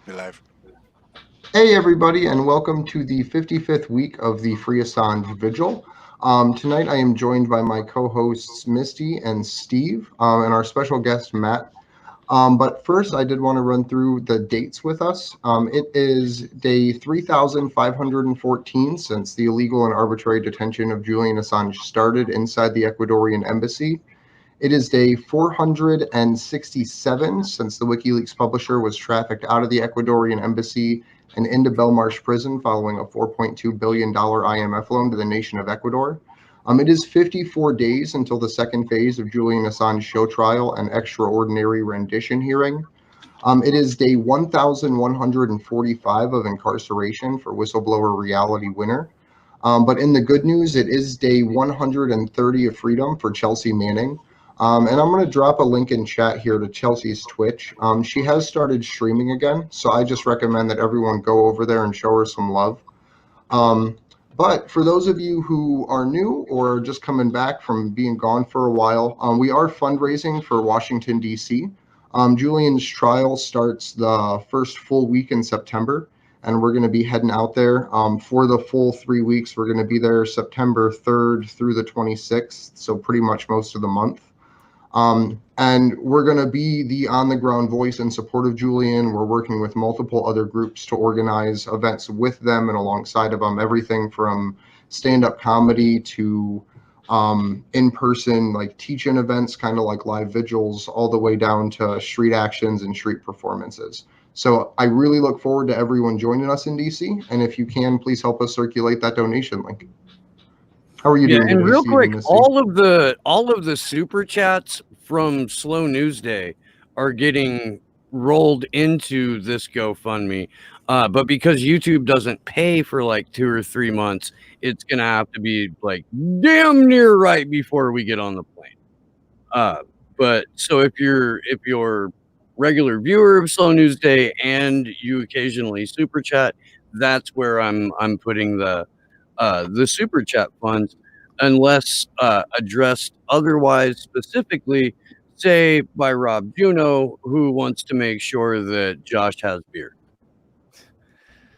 You're live. Hey, everybody, and welcome to the 55th week of the Free Assange Vigil. Tonight, I am joined by my co hosts, Misty and Steve, and our special guest, Matt. But first, I did want to run through the dates with us. It is day 3,514 since the illegal and arbitrary detention of Julian Assange started inside the Ecuadorian embassy. It is day 467 since the WikiLeaks publisher was trafficked out of the Ecuadorian embassy and into Belmarsh prison following a $4.2 billion IMF loan to the nation of Ecuador. It is 54 days until the second phase of Julian Assange's show trial and extraordinary rendition hearing. It is day 1,145 of incarceration for whistleblower Reality Winner. But in the good news, it is day 130 of freedom for Chelsea Manning. And I'm going to drop a link in chat here to Chelsea's Twitch. She has started streaming again, so I just recommend that everyone go over there and show her some love. But for those of you who are new or just coming back from being gone for a while, we are fundraising for Washington, D.C. Julian's trial starts the first full week in September, and we're going to be heading out there for the full 3 weeks. We're going to be there September 3rd through the 26th, so pretty much most of the month. And we're going to be the on-the-ground voice in support of Julian. We're working with multiple other groups to organize events with them and alongside of them, everything from stand-up comedy to in-person like teach-in events, kind of like live vigils, all the way down to street actions and street performances. So I really look forward to everyone joining us in DC. And if you can, please help us circulate that donation link. How are you doing and today, real Steve quick, and Misty? all of the super chats from Slow News Day are getting rolled into this GoFundMe. But because YouTube doesn't pay for like 2 or 3 months, it's gonna have to be like damn near right before we get on the plane. But so if you're regular viewer of Slow News Day and you occasionally super chat, that's where I'm putting the super chat funds, unless addressed otherwise specifically, say by Rob Juno, who wants to make sure that Josh has beer.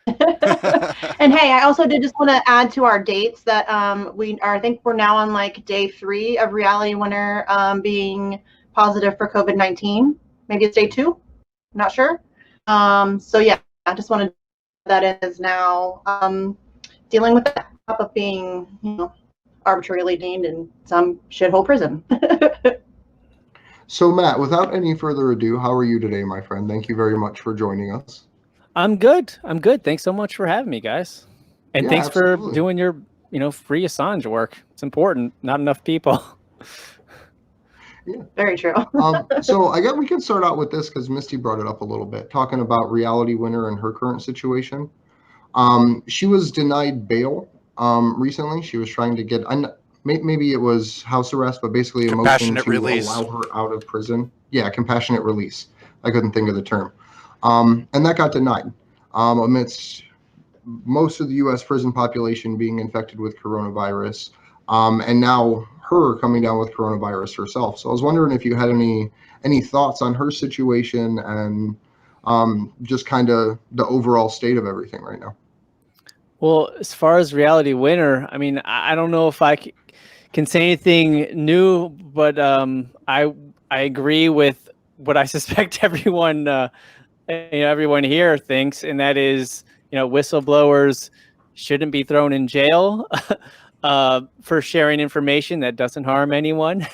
And hey, I also did just want to add to our dates that I think we're now on like day 3 of Reality Winner being positive for COVID-19. Maybe it's day 2. I'm not sure. So yeah, I just wanted to that is now dealing with that of being, arbitrarily detained in some shithole prison. So, Matt, without any further ado, how are you today, my friend? Thank you very much for joining us. I'm good. Thanks so much for having me, guys. And Yeah, thanks absolutely. for doing your, free Assange work. It's important. Not enough people. Yeah. Very true. So I guess we can start out with this because Misty brought it up a little bit, talking about Reality Winner and her current situation. She was denied bail recently. She was trying to get, maybe it was house arrest, but basically a motion Compassionate to release. allow her out of prison. Yeah, compassionate release. I couldn't think of the term. And that got denied amidst most of the U.S. prison population being infected with coronavirus, and now her coming down with coronavirus herself. So I was wondering if you had any thoughts on her situation and just kind of the overall state of everything right now. Well, as far as Reality Winner, I mean, I don't know if I can say anything new, but I agree with what I suspect everyone everyone here thinks, and that is, whistleblowers shouldn't be thrown in jail for sharing information that doesn't harm anyone,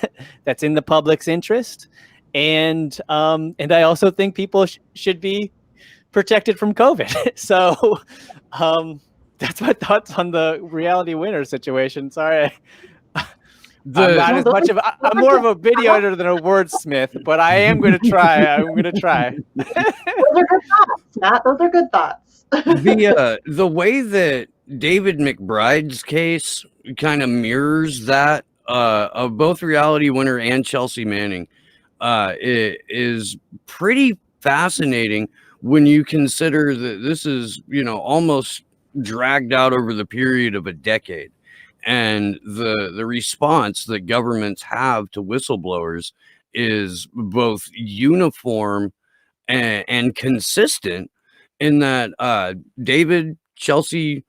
that's in the public's interest, and I also think people should be protected from COVID. So that's my thoughts on the Reality Winner situation. Sorry. I'm not as much of I'm more of a video editor than a wordsmith, but I am going to try. I'm going to try. Those are good thoughts, Matt. Those are good thoughts. The way that David McBride's case kind of mirrors that of both Reality Winner and Chelsea Manning it is pretty fascinating when you consider that this is, almost dragged out over the period of a decade. And the response that governments have to whistleblowers is both uniform and consistent in that David, Chelsea,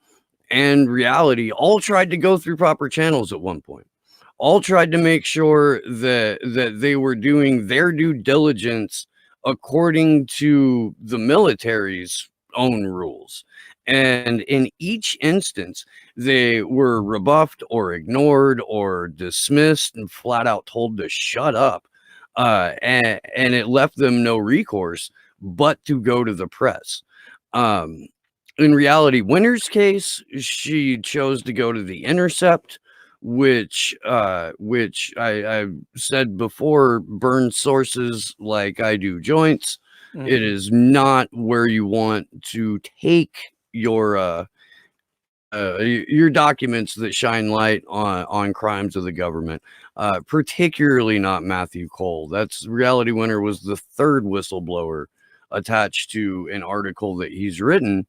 and Reality all tried to go through proper channels at one point. All tried to make sure that they were doing their due diligence according to the military's own rules. And in each instance, they were rebuffed or ignored or dismissed and flat out told to shut up. And it left them no recourse but to go to the press. In Reality Winner's case, she chose to go to The Intercept, which I said before burns sources like I do joints. Mhm. It is not where you want to take your documents that shine light on crimes of the government, particularly not Matthew Cole. That's Reality Winner was the third whistleblower attached to an article that he's written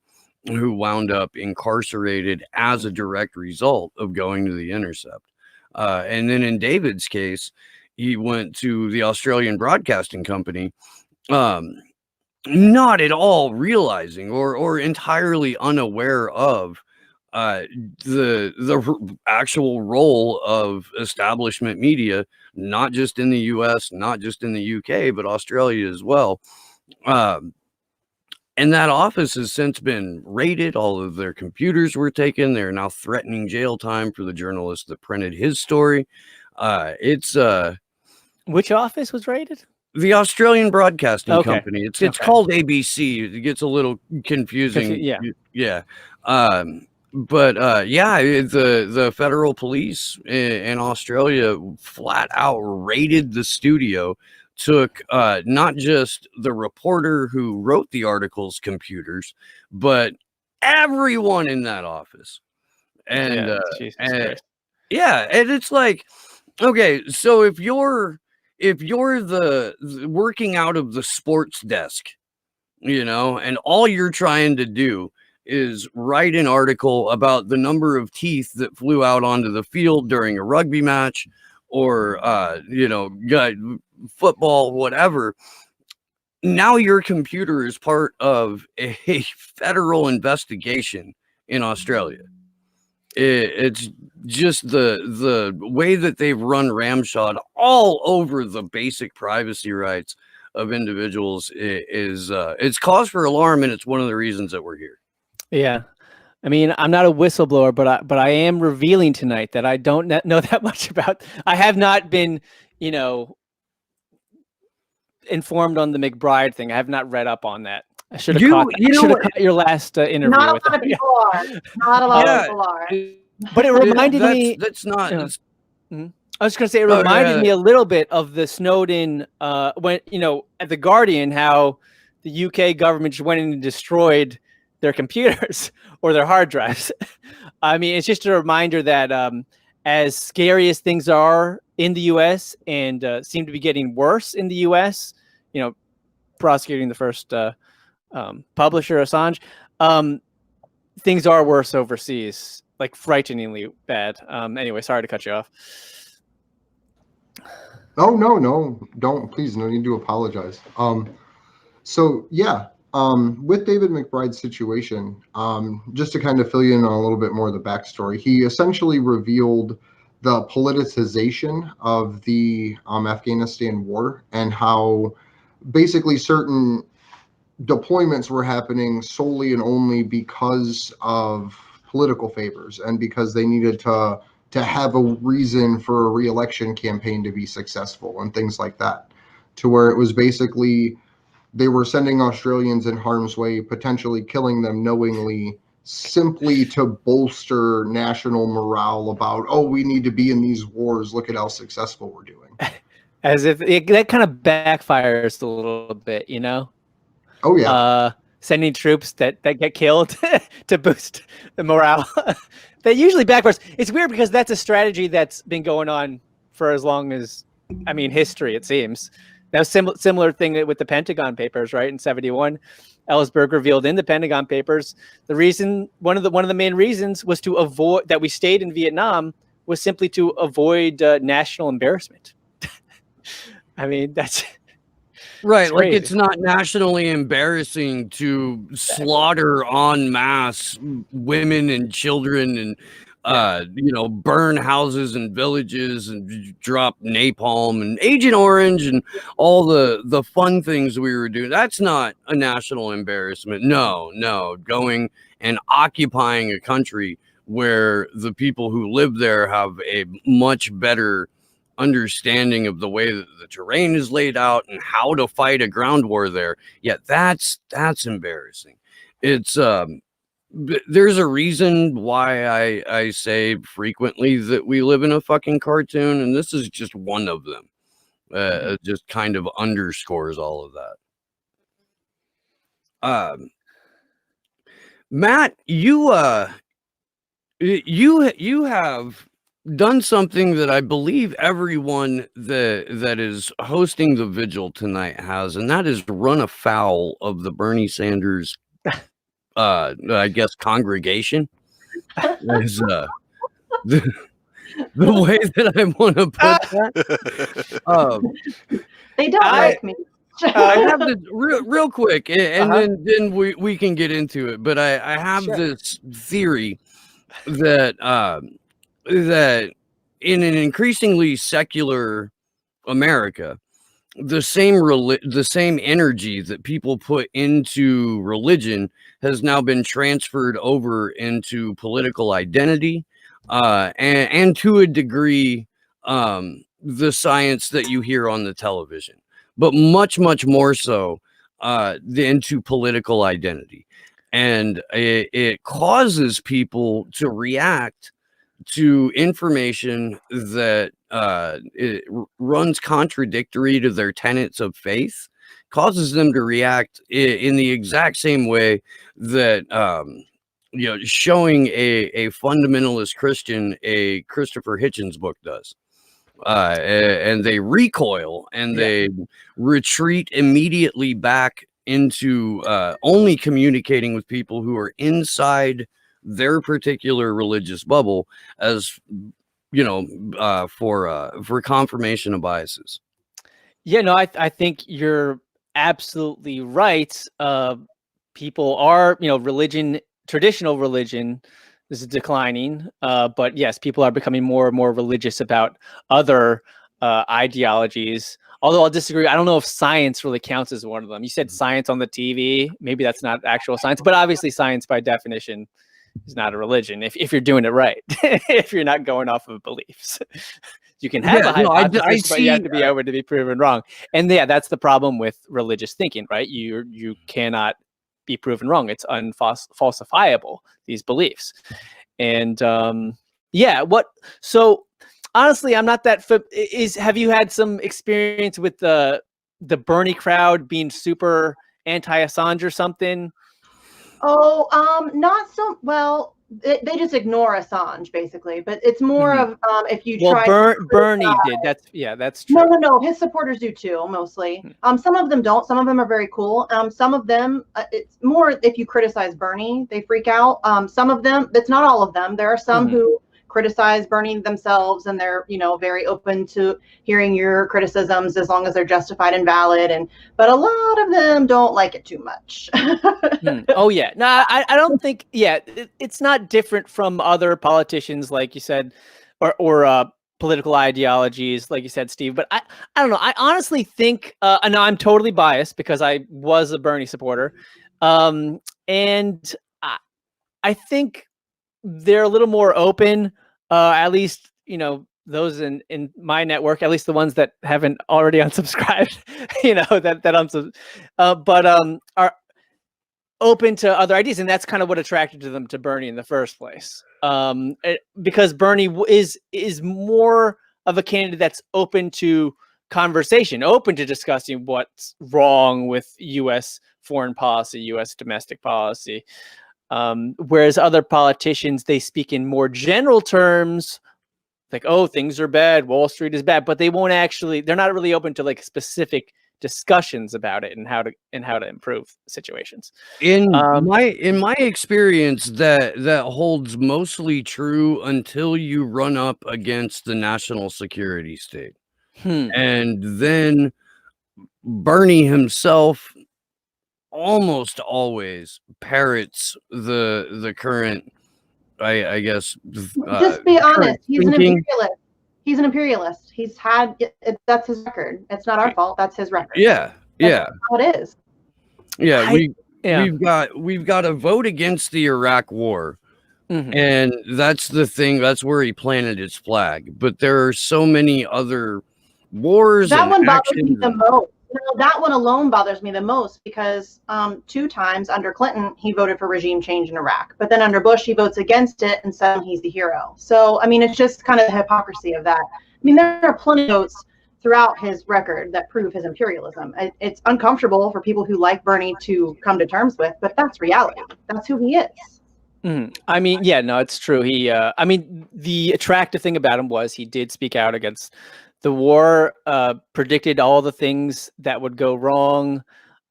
who wound up incarcerated as a direct result of going to The Intercept. And then in David's case, he went to the Australian Broadcasting Company, not at all realizing or entirely unaware of the actual role of establishment media, not just in the US, not just in the UK, but Australia as well. And that office has since been raided. All of their computers were taken. They're now threatening jail time for the journalist that printed his story. It's Which office was raided? the Australian Broadcasting Okay. Company. It's Okay. called ABC. It gets a little confusing. Yeah. But yeah, the federal police in Australia flat out raided the studio, took not just the reporter who wrote the article's computers, but everyone in that office. And Jesus and Christ. yeah, and it's like, okay, so if you're the working out of the sports desk, and all you're trying to do is write an article about the number of teeth that flew out onto the field during a rugby match or football, whatever. Now your computer is part of a federal investigation in Australia. It's just the way that they've run ramshot all over the basic privacy rights of individuals is it's cause for alarm, and it's one of the reasons that we're here. Yeah. I mean, I'm not a whistleblower, but I am revealing tonight that I don't know that much about. I have not been, informed on the McBride thing. I have not read up on that. I should have caught your last interview. Not a with lot of people are. Not a lot of people are. But it reminded me. That's not. I was going to say it reminded me a little bit of the Snowden when at the Guardian, how the UK government just went in and destroyed their computers or their hard drives. I mean, it's just a reminder that as scary as things are in the US and seem to be getting worse in the US, prosecuting the first publisher, Assange, things are worse overseas, like frighteningly bad. Anyway, sorry to cut you off. Oh, no, don't, please, no need to apologize. So yeah, with David McBride's situation, just to kind of fill you in on a little bit more of the backstory, he essentially revealed the politicization of the Afghanistan war and how basically certain deployments were happening solely and only because of political favors and because they needed to have a reason for a re-election campaign to be successful and things like that, to where it was basically they were sending Australians in harm's way, potentially killing them knowingly, simply to bolster national morale about, oh, we need to be in these wars. Look at how successful we're doing. As if that kind of backfires a little bit, Oh, yeah. Sending troops that get killed to boost the morale. That usually backfires. It's weird because that's a strategy that's been going on for as long as, history, it seems. Now, similar thing with the Pentagon Papers, right? In '71, Ellsberg revealed in the Pentagon Papers the reason one of the main reasons was to avoid that we stayed in Vietnam was simply to avoid national embarrassment. That's Right, It's like crazy. it's not nationally embarrassing to slaughter en masse women and children and burn houses and villages and drop napalm and Agent Orange and all the fun things we were doing. That's not a national embarrassment. No, going and occupying a country where the people who live there have a much better understanding of the way that the terrain is laid out and how to fight a ground war there. Yeah, that's embarrassing. It's there's a reason why I say frequently that we live in a fucking cartoon, and this is just one of them. It just kind of underscores all of that. Matt, you have done something that I believe everyone that is hosting the vigil tonight has, and that is run afoul of the Bernie Sanders I guess congregation is the way that I want to put that. They don't like me. I have this real quick, and then we can get into it. But I have this theory that that in an increasingly secular America, the same energy that people put into religion has now been transferred over into political identity, and to a degree, the science that you hear on the television, but much more so into political identity, and it causes people to react to information that runs contradictory to their tenets of faith, causes them to react in the exact same way that showing a fundamentalist Christian a Christopher Hitchens book does. And they recoil and they retreat immediately back into only communicating with people who are inside their particular religious bubble, as for confirmation of biases. Yeah, no, I think you're absolutely right. People are, traditional religion is declining, but yes, people are becoming more and more religious about other ideologies. Although I'll disagree. I don't know if science really counts as one of them. You said science on the TV. Maybe that's not actual science, but obviously science by definition is not a religion if you're doing it right. If you're not going off of beliefs. You can have a hypothesis, but you have to be able to be proven wrong. And that's the problem with religious thinking, right? You cannot be proven wrong. It's unfalsifiable, these beliefs. And so honestly, I'm not that have you had some experience with the Bernie crowd being super anti-Assange or something? Oh, not so well. They just ignore Assange basically, but it's more of if you try. Bernie did. That's true. No. His supporters do too, mostly. Some of them don't. Some of them are very cool. Some of them, it's more if you criticize Bernie, they freak out. Some of them, it's not all of them. There are some who criticize Bernie themselves, and they're very open to hearing your criticisms as long as they're justified and valid. But a lot of them don't like it too much. Oh yeah, no, I don't think. Yeah, it's not different from other politicians, like you said, or political ideologies, like you said, Steve. But I don't know. I honestly think, no, I'm totally biased because I was a Bernie supporter, and I think they're a little more open. At least those in my network, at least the ones that haven't already unsubscribed, but are open to other ideas, and that's kind of what attracted to them to Bernie in the first place. Because Bernie is more of a candidate that's open to conversation, open to discussing what's wrong with U.S. foreign policy, U.S. domestic policy. Whereas other politicians, they speak in more general terms, like, oh, things are bad, Wall Street is bad, but they're not really open to like specific discussions about it and how to improve situations. In my experience, that holds mostly true until you run up against the national security state. And then Bernie himself almost always parrots the current, I guess. Just be honest. He's an thinking. imperialist. He's an imperialist. He's had that's his record. It's not our fault. That's his record. Yeah, That's how it is. yeah. We've got to vote against the Iraq War. And that's the thing. That's where he planted his flag. But there are so many other wars. That and one bothers me actions. the most. That one alone bothers me the most because 2 times under Clinton, he voted for regime change in Iraq. But then under Bush, he votes against it and says he's the hero. So, I mean, it's just kind of the hypocrisy of that. I mean, there are plenty of votes throughout his record that prove his imperialism. It's uncomfortable for people who like Bernie to come to terms with, but that's reality. That's who he is. I mean, yeah, no, it's true. I mean, the attractive thing about him was he did speak out against the war, predicted all the things that would go wrong.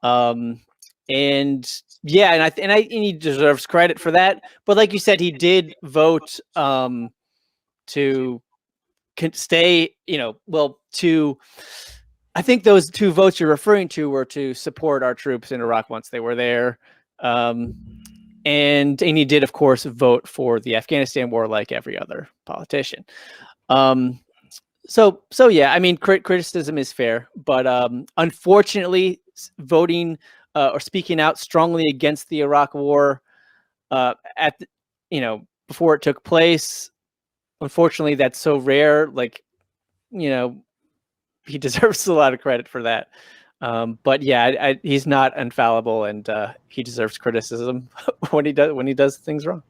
And yeah, and he deserves credit for that. But like you said, he did vote to stay, I think those 2 votes you're referring to were to support our troops in Iraq once they were there. And he did, of course, vote for the Afghanistan war like every other politician. So yeah, I mean, criticism is fair, but unfortunately, voting or speaking out strongly against the Iraq war before it took place, unfortunately, that's so rare. Like, he deserves a lot of credit for that. But yeah, he's not infallible, and he deserves criticism when he does things wrong.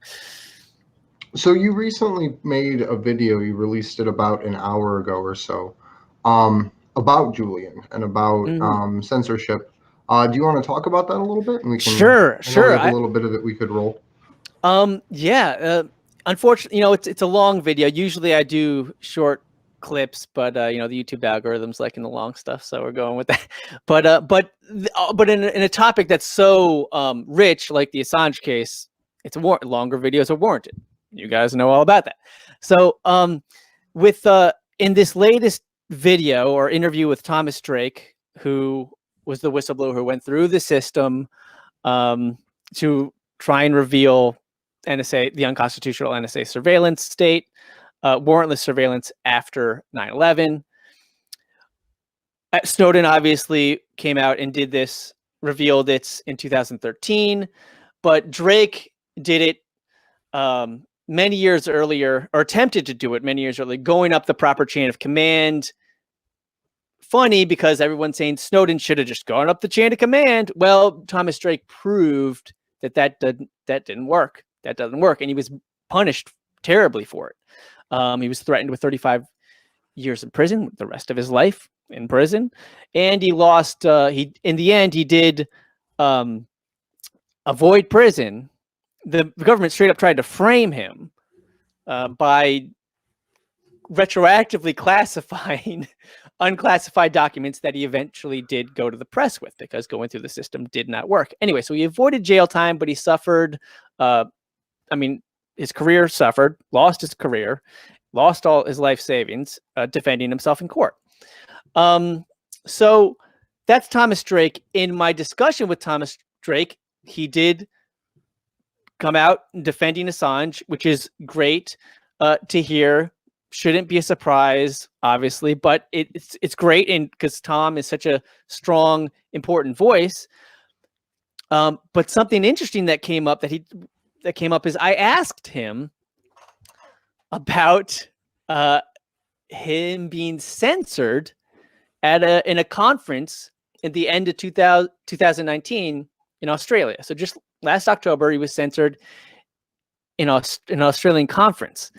So you recently made a video, you released it about an hour ago or so, about Julian and about censorship. Do you want to talk about that a little bit? And we can Sure. We have a little bit of it we could roll. Unfortunately, it's a long video. Usually I do short clips, but the YouTube algorithms like in the long stuff, so we're going with that. But in a topic that's so rich, like the Assange case, longer videos are warranted. You guys know all about that. So in this latest video or interview with Thomas Drake, who was the whistleblower who went through the system to try and reveal NSA, the unconstitutional NSA surveillance state, warrantless surveillance after 9/11. Snowden obviously came out and did this, revealed it in 2013, but Drake did it many years earlier, or attempted to do it many years earlier, going up the proper chain of command. Funny, because everyone's saying Snowden should have just gone up the chain of command. Well, Thomas Drake proved that didn't work. That doesn't work, and he was punished terribly for it. He was threatened with 35 years in prison, the rest of his life in prison, and he lost. In the end, he did avoid prison. The government straight up tried to frame him by retroactively classifying unclassified documents that he eventually did go to the press with, because going through the system did not work. Anyway, so he avoided jail time, but he suffered. His career suffered, lost his career, lost all his life savings defending himself in court. So that's Thomas Drake. In my discussion with Thomas Drake, he did come out defending Assange, which is great to hear. Shouldn't be a surprise, obviously, but it's great, and because Tom is such a strong, important voice. But something interesting that came up is I asked him about him being censored in a conference at the end of 2019 in Australia. So just last October, he was censored in an Australian conference.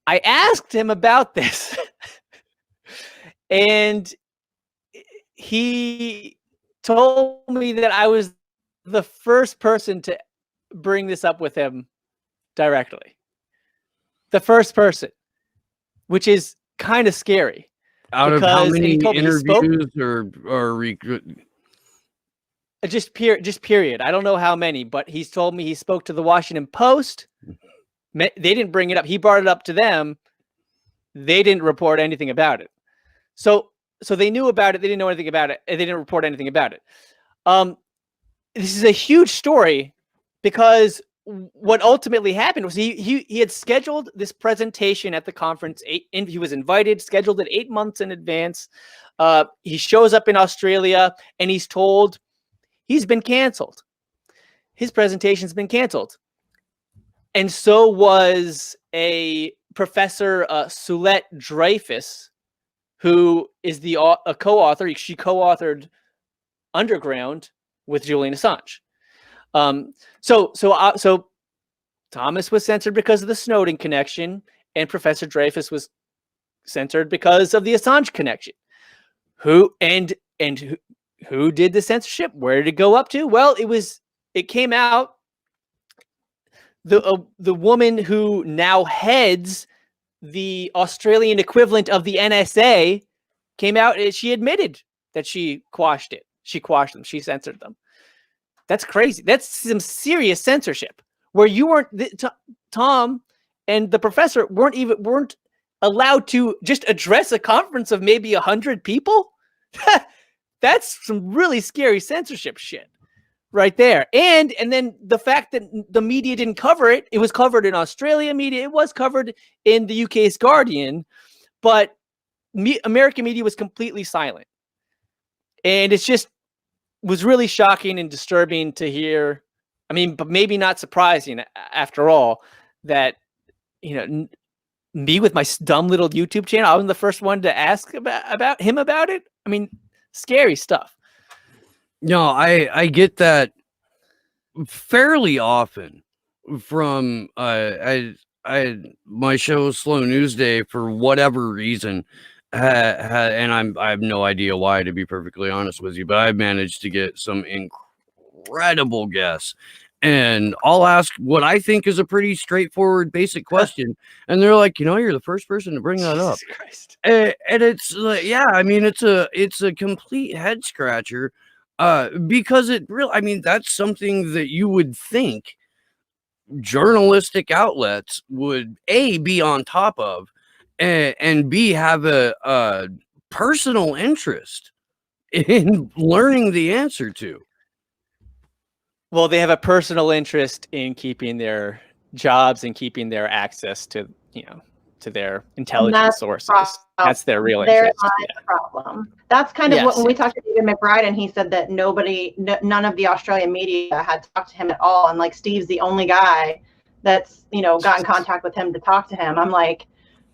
I asked him about this, and he told me that I was the first person to bring this up with him directly. The first person, which is kind of scary. Out of how many interviews or just period. I don't know how many, but he's told me he spoke to the Washington Post. They didn't bring it up. He brought it up to them. They didn't report anything about it. So so they knew about it. They didn't know anything about it. And they didn't report anything about it. This is a huge story because what ultimately happened was he had scheduled this presentation at the conference. He was invited, scheduled it 8 months in advance. He shows up in Australia and he's told he's been canceled. His presentation's been canceled. And so was a Professor Soulette Dreyfus, who is a co-author. She co-authored Underground with Julian Assange. So Thomas was censored because of the Snowden connection, and Professor Dreyfus was censored because of the Assange connection. Who did the censorship? Where did it go up to? Well, it came out. The woman who now heads the Australian equivalent of the NSA came out and she admitted that she quashed it. She quashed them. She censored them. That's crazy. That's some serious censorship where you weren't, Tom and the professor weren't allowed to just address a conference of maybe 100 people. That's some really scary censorship shit right there. And then the fact that the media didn't cover it, it was covered in Australia media. It was covered in the UK's Guardian, but American media was completely silent. And it's just was really shocking and disturbing to hear. I mean, but maybe not surprising after all that, me with my dumb little YouTube channel, I was the first one to ask about him about it. I mean, scary stuff. No, I get that fairly often from my show Slow News Day for whatever reason, and I have no idea why, to be perfectly honest with you, but I've managed to get some incredible guests. And I'll ask what I think is a pretty straightforward, basic question, and they're like, you're the first person to bring that up. Jesus Christ. And it's like, yeah, I mean, it's a complete head scratcher, because that's something that you would think journalistic outlets would be on top of, and B, have a personal interest in learning the answer to. Well, they have a personal interest in keeping their jobs and keeping their access to, to their intelligence sources. That's their real interest. The problem. That's kind of when we talked to David McBride, and he said that none of the Australian media had talked to him at all. And like, Steve's the only guy that's, got in contact with him to talk to him. I'm like,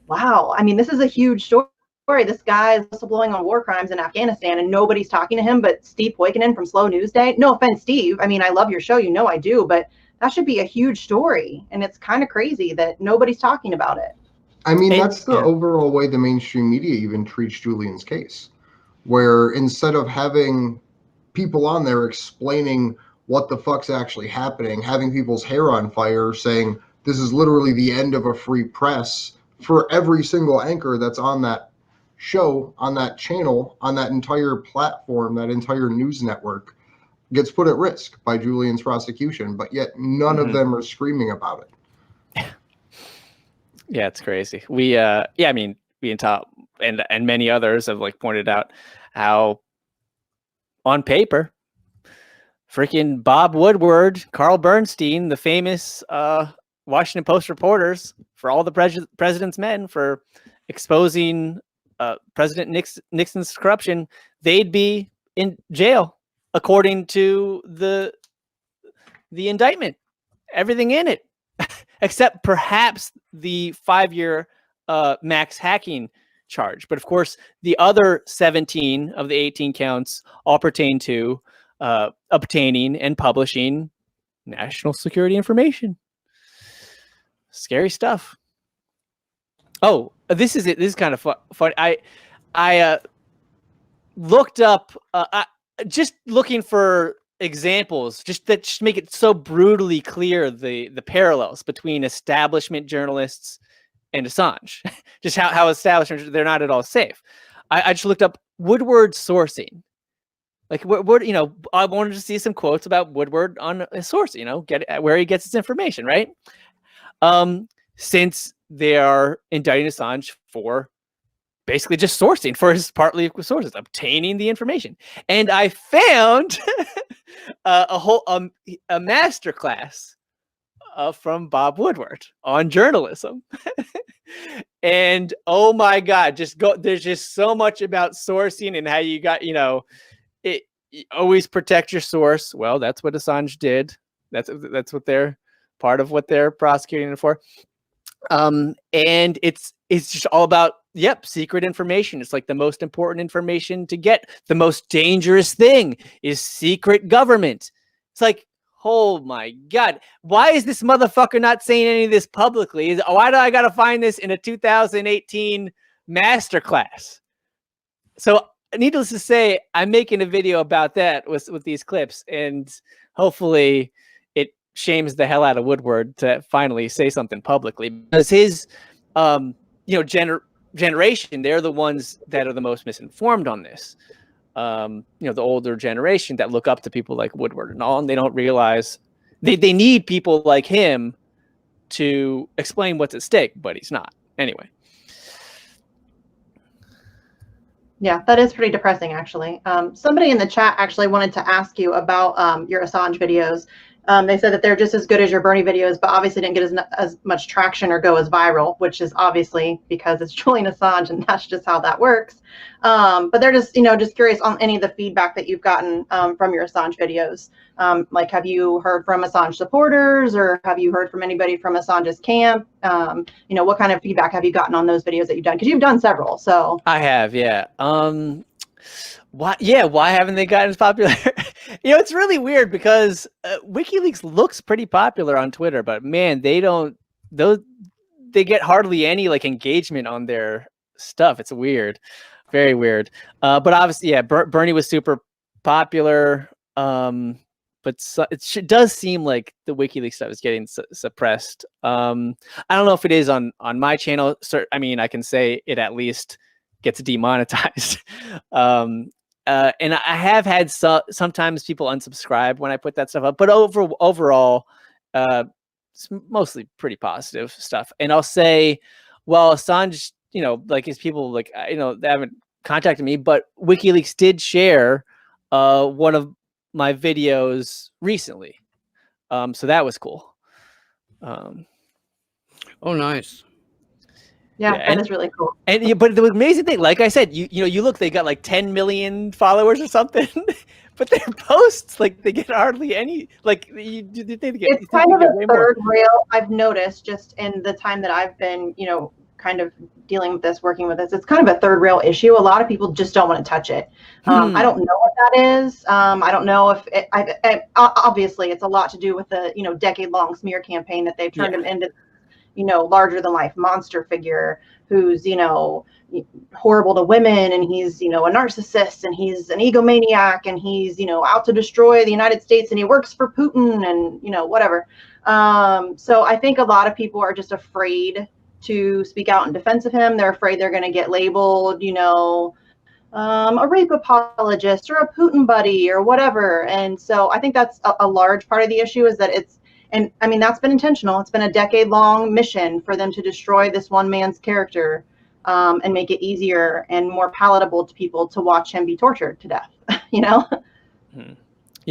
wow. I mean, this is a huge story. This guy is whistleblowing on war crimes in Afghanistan and nobody's talking to him but Steve Poikonen from Slow News Day. No offense, Steve. I mean, I love your show. I do, but that should be a huge story. And it's kind of crazy that nobody's talking about it. I mean, that's the overall way the mainstream media even treats Julian's case, where instead of having people on there explaining what the fuck's actually happening, having people's hair on fire, saying this is literally the end of a free press for every single anchor that's on that show, on that channel, on that entire platform, that entire news network gets put at risk by Julian's prosecution, but yet none of them are screaming about it. Yeah, it's crazy. We I mean, we and Top and many others have pointed out how on paper freaking Bob Woodward, Carl Bernstein, the famous Washington Post reporters for all the president's men for exposing President Nixon's corruption, they'd be in jail according to the indictment. Everything in it, except perhaps the 5-year max hacking charge. But of course, the other 17 of the 18 counts all pertain to obtaining and publishing national security information. Scary stuff. Oh, this is kind of fun. I looked up, just looking for examples, just make it so brutally clear the parallels between establishment journalists and Assange. Just how establishment, they're not at all safe. I just looked up Woodward sourcing. Woodward, I wanted to see some quotes about Woodward on a source, get where he gets his information, right? Since they are indicting Assange for basically just sourcing for his partly sources, obtaining the information. And I found a master class from Bob Woodward on journalism. And oh my God, there's just so much about sourcing and how you got, you always protect your source. Well, that's what Assange did. That's what they're part of what they're prosecuting it for. And it's just all about, secret information. It's like the most important information to get. The most dangerous thing is secret government. It's like, oh my God, why is this motherfucker not saying any of this publicly? Why do I got to find this in a 2018 masterclass? So needless to say, I'm making a video about that with these clips, and hopefully it shames the hell out of Woodward to finally say something publicly, because his, generation, they're the ones that are the most misinformed on this. The older generation that look up to people like Woodward and all, and they don't realize they need people like him to explain what's at stake, but he's not. Anyway. Yeah, that is pretty depressing, actually. Somebody in the chat actually wanted to ask you about your Assange videos. They said that they're just as good as your Bernie videos, but obviously didn't get as much traction or go as viral, which is obviously because it's Julian Assange, and that's just how that works. But they're just, just curious on any of the feedback that you've gotten from your Assange videos. Like, have you heard from Assange supporters, or have you heard from anybody from Assange's camp? What kind of feedback have you gotten on those videos that you've done? Because you've done several. So I have, yeah. Why haven't they gotten as popular? It's really weird because WikiLeaks looks pretty popular on Twitter, but man, they get hardly any engagement on their stuff. It's weird, very weird. But obviously, Bernie was super popular. But it does seem like the WikiLeaks stuff is getting suppressed. I don't know if it is on my channel. I mean, I can say it at least gets demonetized. And I have had sometimes people unsubscribe when I put that stuff up, but overall, it's mostly pretty positive stuff. And I'll say, well, Assange, his people, they haven't contacted me, but WikiLeaks did share one of my videos recently. So that was cool. Oh, nice. Yeah, that is really cool. And but the amazing thing, like I said, you look, they got 10 million followers or something, but their posts, they get hardly any. It's kind of a third rail. I've noticed just in the time that I've been, kind of dealing with this, working with this. It's kind of a third rail issue. A lot of people just don't want to touch it. I don't know what that is. I don't know if obviously it's a lot to do with the decade-long smear campaign that they've turned him into. Larger than life monster figure who's, horrible to women, and he's, a narcissist, and he's an egomaniac, and he's, out to destroy the United States, and he works for Putin, and, whatever. So I think a lot of people are just afraid to speak out in defense of him. They're afraid they're going to get labeled, a rape apologist or a Putin buddy or whatever. And so I think that's a large part of the issue, is that and I mean, that's been intentional. It's been a decade-long mission for them to destroy this one man's character, and make it easier and more palatable to people to watch him be tortured to death. Yeah,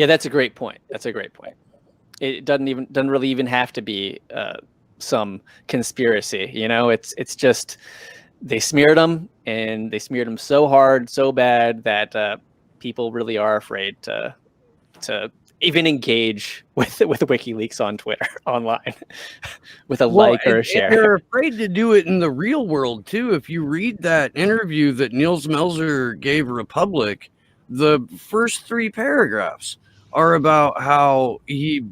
that's a great point. It doesn't really even have to be some conspiracy. It's just they smeared him, and they smeared him so hard, so bad that people really are afraid to even engage with WikiLeaks on Twitter online with a like or a share. They're afraid to do it in the real world too. If you read that interview that Niels Melzer gave Republic, the first 3 paragraphs are about how he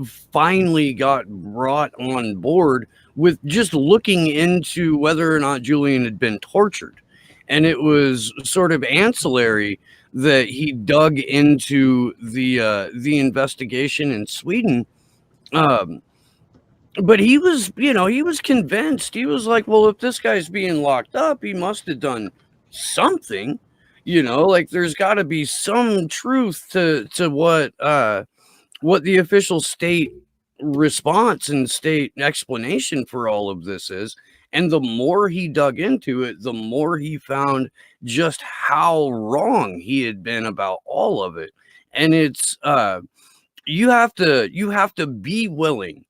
finally got brought on board with just looking into whether or not Julian had been tortured. And it was sort of ancillary that he dug into the investigation in Sweden. But he was, he was convinced. He was like, well, if this guy's being locked up, he must have done something, there's got to be some truth to what the official state response and state explanation for all of this is. And the more he dug into it, the more he found just how wrong he had been about all of it. And it's you have to be willing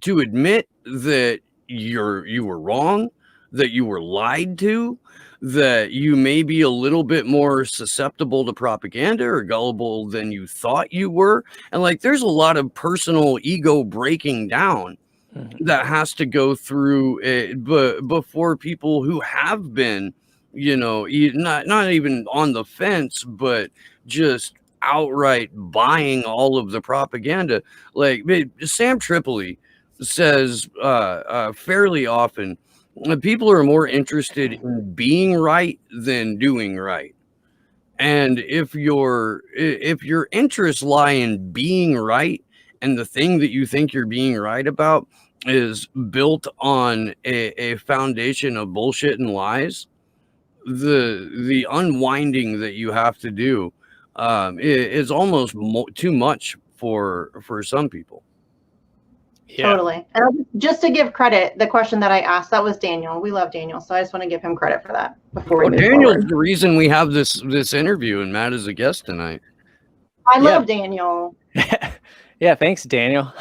to admit that you were wrong, that you were lied to, that you may be a little bit more susceptible to propaganda or gullible than you thought you were. And like there's a lot of personal ego breaking down that has to go through it, but before people who have been, not even on the fence, but just outright buying all of the propaganda. Like Sam Tripoli says fairly often, people are more interested in being right than doing right. And if your interests lie in being right, and the thing that you think you're being right about is built on a foundation of bullshit and lies, the unwinding that you have to do is almost too much for some people. Yeah. Totally. And just to give credit, the question that I asked, that was Daniel. We love Daniel, so I just want to give him credit for that before we move Daniel's forward. the reason we have this interview, and Matt is a guest tonight. I love Daniel. Yeah, thanks, Daniel.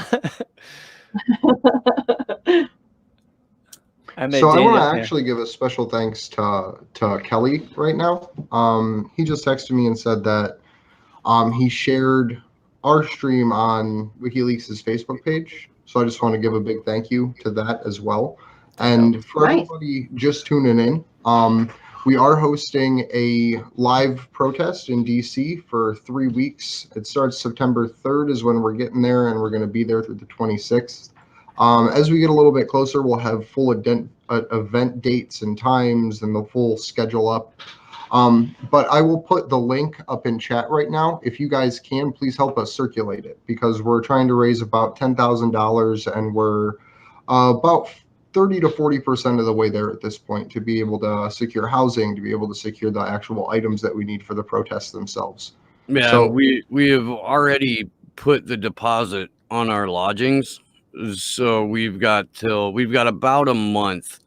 I want to actually give a special thanks to Kelly right now. He just texted me and said that he shared our stream on WikiLeaks' Facebook page. So I just want to give a big thank you to that as well. And for everybody just tuning in, we are hosting a live protest in DC for 3 weeks. It starts September 3rd is when we're getting there, and we're going to be there through the 26th. As we get a little bit closer, we'll have full event dates and times and the full schedule up. But I will put the link up in chat right now. If you guys can, please help us circulate it, because we're trying to raise about $10,000, and we're about 30 to 40% of the way there at this point to be able to secure housing, to be able to secure the actual items that we need for the protests themselves. Yeah, so we have already put the deposit on our lodgings. So we've got about a month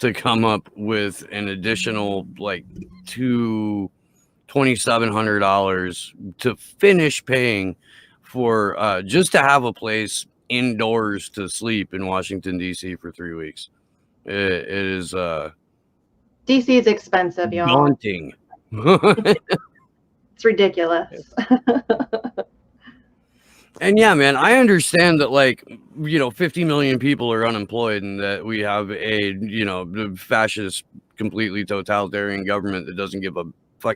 to come up with an additional like $2,700 to finish paying for just to have a place indoors to sleep in Washington D.C. for 3 weeks. It is DC is expensive, y'all. Daunting. It's ridiculous. And yeah, man, I understand that, like, 50 million people are unemployed, and that we have a, fascist, completely totalitarian government that doesn't give a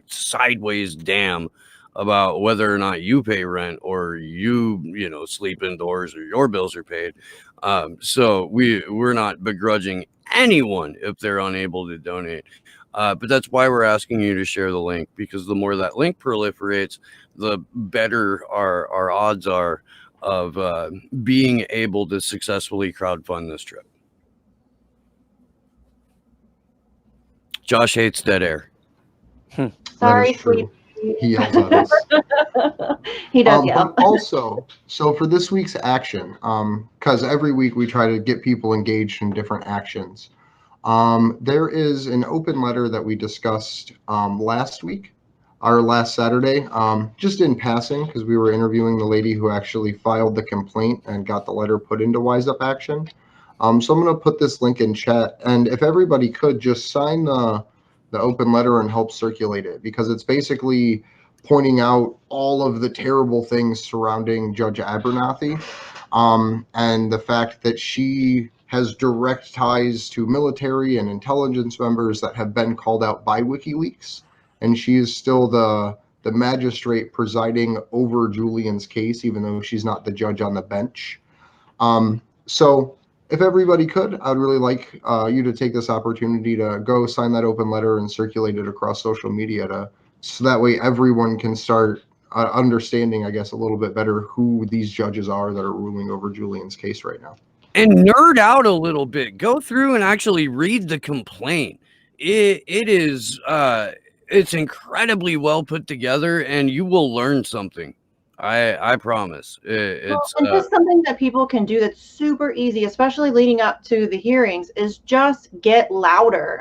sideways damn about whether or not you pay rent or you sleep indoors or your bills are paid. So we're not begrudging anyone if they're unable to donate. But that's why we're asking you to share the link, because the more that link proliferates, the better our odds are of being able to successfully crowdfund this trip. Josh hates dead air. Sorry, sweet. He yells at us. He does yell. But also, so for this week's action, because every week we try to get people engaged in different actions. There is an open letter that we discussed last Saturday, just in passing, because we were interviewing the lady who actually filed the complaint and got the letter put into Wise Up Action. So I'm going to put this link in chat, and if everybody could just sign the open letter and help circulate it, because it's basically pointing out all of the terrible things surrounding Judge Abernathy, and the fact that she has direct ties to military and intelligence members that have been called out by WikiLeaks, and she is still the magistrate presiding over Julian's case, even though she's not the judge on the bench. So if everybody could, I'd really like you to take this opportunity to go sign that open letter and circulate it across social media, so that way everyone can start understanding, I guess, a little bit better who these judges are that are ruling over Julian's case right now. And nerd out a little bit. Go through and actually read the complaint. It is it's incredibly well put together, and you will learn something. I promise. And just something that people can do that's super easy, especially leading up to the hearings, is just get louder.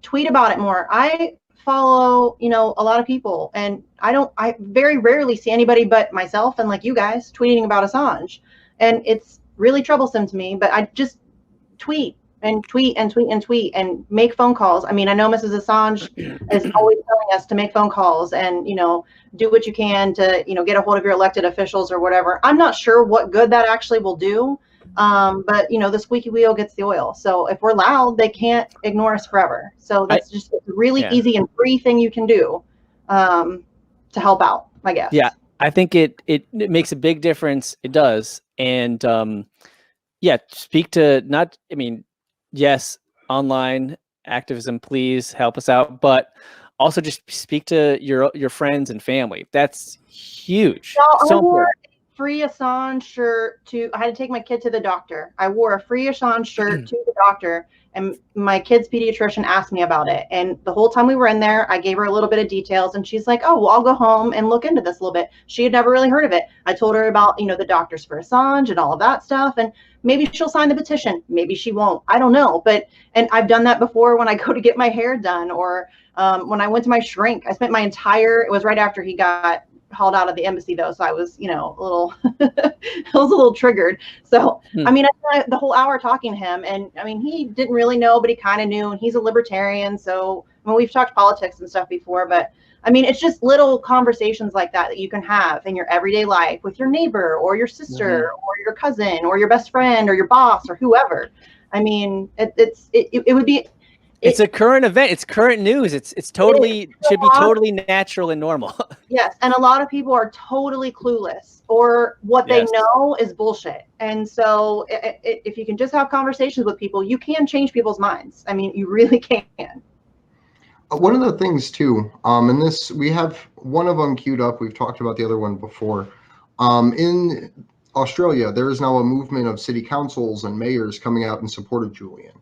Tweet about it more. I follow, a lot of people, and I very rarely see anybody but myself and like you guys tweeting about Assange. And it's really troublesome to me, but I just tweet and tweet and tweet and tweet and make phone calls. I know Mrs. Assange is always telling us to make phone calls and, do what you can to, get a hold of your elected officials or whatever. I'm not sure what good that actually will do. But the squeaky wheel gets the oil. So if we're loud, they can't ignore us forever. So that's just a really easy and free thing you can do to help out, I guess. Yeah, I think it makes a big difference. It does. And speak to yes, online activism, please help us out, but also just speak to your friends and family. That's huge. I wore a free Assange shirt I had to take my kid to the doctor. I wore a free Assange shirt to the doctor, and my kid's pediatrician asked me about it. And the whole time we were in there, I gave her a little bit of details, and she's like, "Oh, well, I'll go home and look into this a little bit." She had never really heard of it. I told her about, the doctors for Assange and all of that stuff, and maybe she'll sign the petition. Maybe she won't. I don't know. And I've done that before when I go to get my hair done, or when I went to my shrink. I spent it was right after he got hauled out of the embassy, though, so I was a little I was a little triggered. So I spent the whole hour talking to him, and he didn't really know, but he kind of knew, and he's a libertarian. So we've talked politics and stuff before, but it's just little conversations like that you can have in your everyday life with your neighbor or your sister or your cousin or your best friend or your boss or whoever. It would be. It's a current event. It's current news. It's totally should be totally natural and normal. Yes, and a lot of people are totally clueless, or what they know is bullshit. And so, if you can just have conversations with people, you can change people's minds. You really can. One of the things too, and this, we have one of them queued up. We've talked about the other one before. In Australia, there is now a movement of city councils and mayors coming out in support of Julian.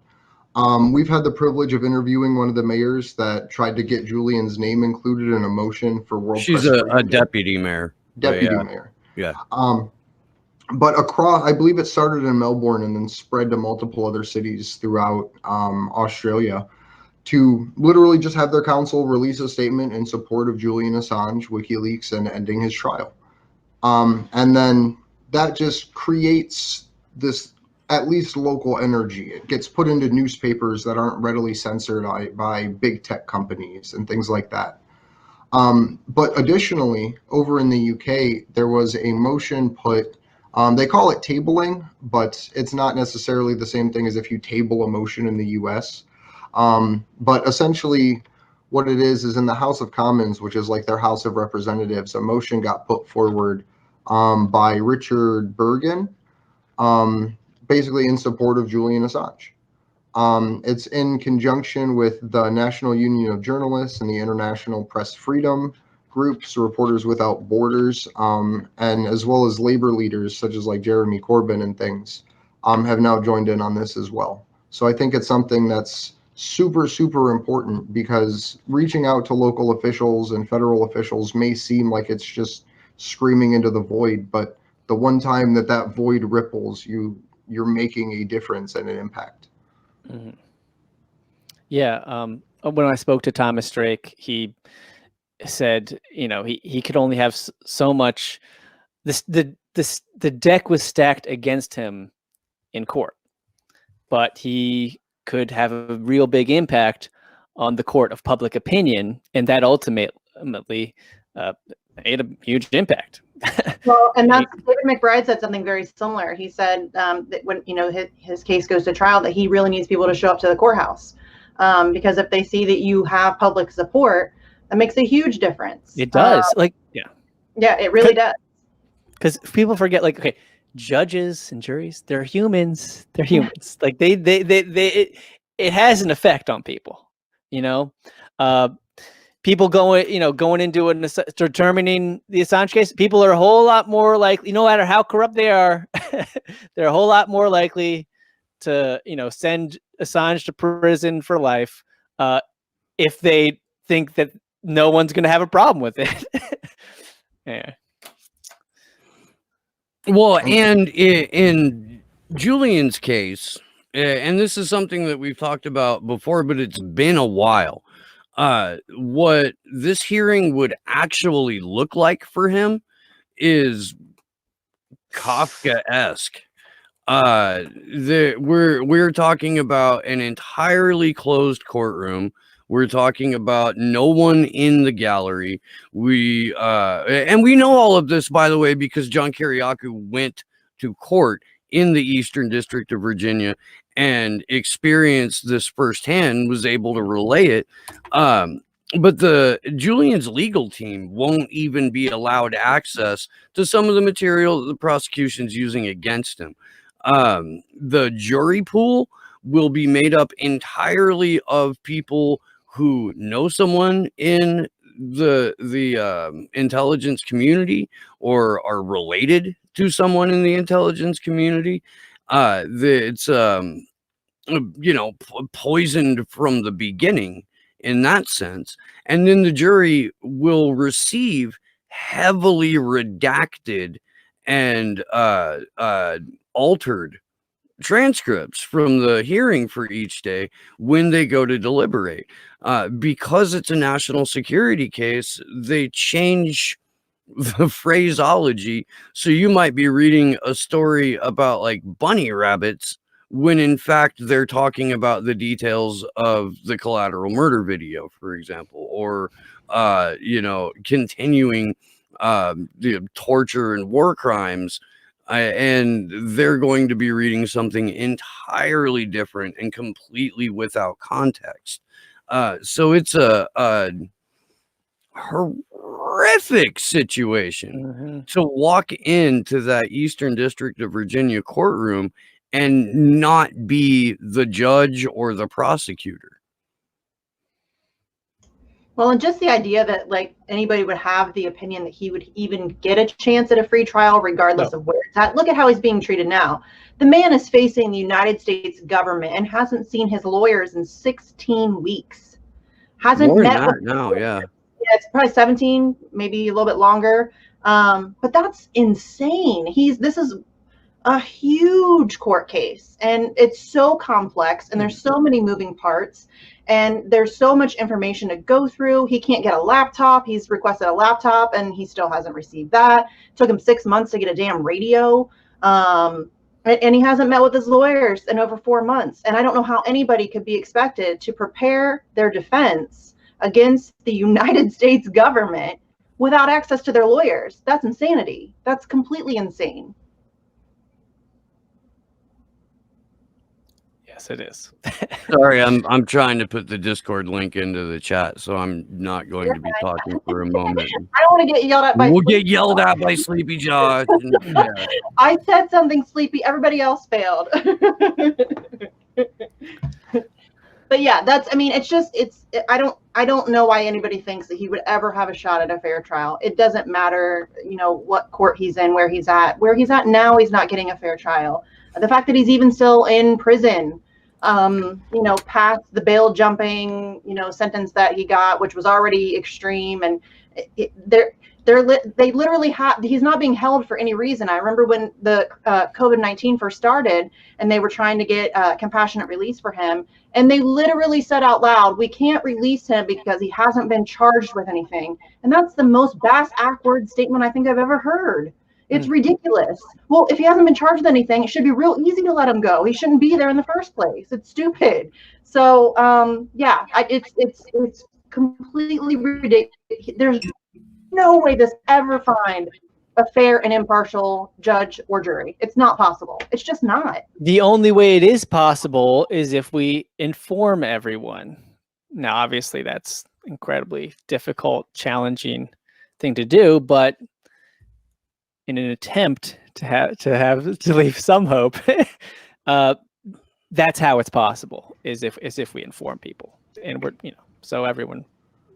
We've had the privilege of interviewing one of the mayors that tried to get Julian's name included in a motion for world. She's a deputy mayor. Mayor. Yeah. But I believe it started in Melbourne and then spread to multiple other cities throughout Australia, to literally just have their council release a statement in support of Julian Assange, WikiLeaks, and ending his trial. And then that just creates this at least local energy. It gets put into newspapers that aren't readily censored by big tech companies and things like that. But additionally, over in the UK, there was a motion put, they call it tabling, but it's not necessarily the same thing as if you table a motion in the US. But essentially what it is in the House of Commons, which is like their House of Representatives, a motion got put forward by Richard Bergen, basically in support of Julian Assange. It's in conjunction with the National Union of Journalists and the International Press Freedom groups, Reporters Without Borders, and as well as labor leaders such as like Jeremy Corbyn and things have now joined in on this as well. So I think it's something that's super, super important, because reaching out to local officials and federal officials may seem like it's just screaming into the void, but the one time that void ripples, you're making a difference and an impact. Mm-hmm. Yeah. When I spoke to Thomas Drake, he said, he could only have so much. The deck was stacked against him in court, but he could have a real big impact on the court of public opinion, and that ultimately made a huge impact. Well, and that's David McBride said something very similar. He said that when his case goes to trial, that he really needs people to show up to the courthouse, because if they see that you have public support, that makes a huge difference. It does. Yeah, it really does. Because people forget, judges and juries, they're humans. They're humans. It has an effect on people. People going into determining the Assange case, people are a whole lot more likely, no matter how corrupt they are, they're a whole lot more likely to, send Assange to prison for life if they think that no one's going to have a problem with it. Yeah. Well, and in Julian's case, and this is something that we've talked about before, but it's been a while. What this hearing would actually look like for him is Kafka-esque. We're talking about an entirely closed courtroom. We're talking about no one in the gallery. And we know all of this, by the way, because John Kiriakou went to court in the Eastern District of Virginia and experienced this firsthand, was able to relay it. But the Julian's legal team won't even be allowed access to some of the material that the prosecution's using against him. The jury pool will be made up entirely of people who know someone in the intelligence community or are related to someone in the intelligence community. It's poisoned from the beginning in that sense. And then the jury will receive heavily redacted and altered transcripts from the hearing for each day when they go to deliberate. Because it's a national security case, they change the phraseology. So you might be reading a story about like bunny rabbits when in fact they're talking about the details of the collateral murder video, for example, or continuing the torture and war crimes. And they're going to be reading something entirely different and completely without context. So it's a horrific situation to walk into that Eastern District of Virginia courtroom and not be the judge or the prosecutor. Well, and just the idea that like anybody would have the opinion that he would even get a chance at a free trial, regardless of where it's at. Look at how he's being treated now. The man is facing the United States government and hasn't seen his lawyers in 16 weeks. Hasn't More met than with that now, yeah. Yeah, it's probably 17, maybe a little bit longer. But that's insane. This is a huge court case, and it's so complex, and there's so many moving parts, and there's so much information to go through. He can't get a laptop. He's requested a laptop, and he still hasn't received that. It took him 6 months to get a damn radio. And he hasn't met with his lawyers in over 4 months. And I don't know how anybody could be expected to prepare their defense against the United States government without access to their lawyers. That's insanity. That's completely insane. Yes, it is. Sorry, I'm trying to put the Discord link into the chat, so I'm not going to be talking for a moment. I don't want to get yelled at by. We'll get yelled at by Sleepy Josh. Yeah. I said something sleepy. Everybody else failed. But yeah, I don't know why anybody thinks that he would ever have a shot at a fair trial. It doesn't matter, what court he's in, where he's at. Where he's at now, he's not getting a fair trial. The fact that he's even still in prison, past the bail jumping, sentence that he got, which was already extreme, and they literally have, he's not being held for any reason. I remember when the COVID-19 first started and they were trying to get compassionate release for him, and they literally said out loud, we can't release him because he hasn't been charged with anything. And that's the most bass-ackward statement I think I've ever heard. It's ridiculous. Well, if he hasn't been charged with anything, it should be real easy to let him go. He shouldn't be there in the first place. It's stupid. So it's completely ridiculous. There's no way this ever find a fair and impartial judge or jury. It's not possible. It's just not. The only way it is possible is if we inform everyone. Now, obviously, that's incredibly difficult, challenging thing to do, but in an attempt to leave some hope, that's how it's possible. Is if we inform people, and so everyone,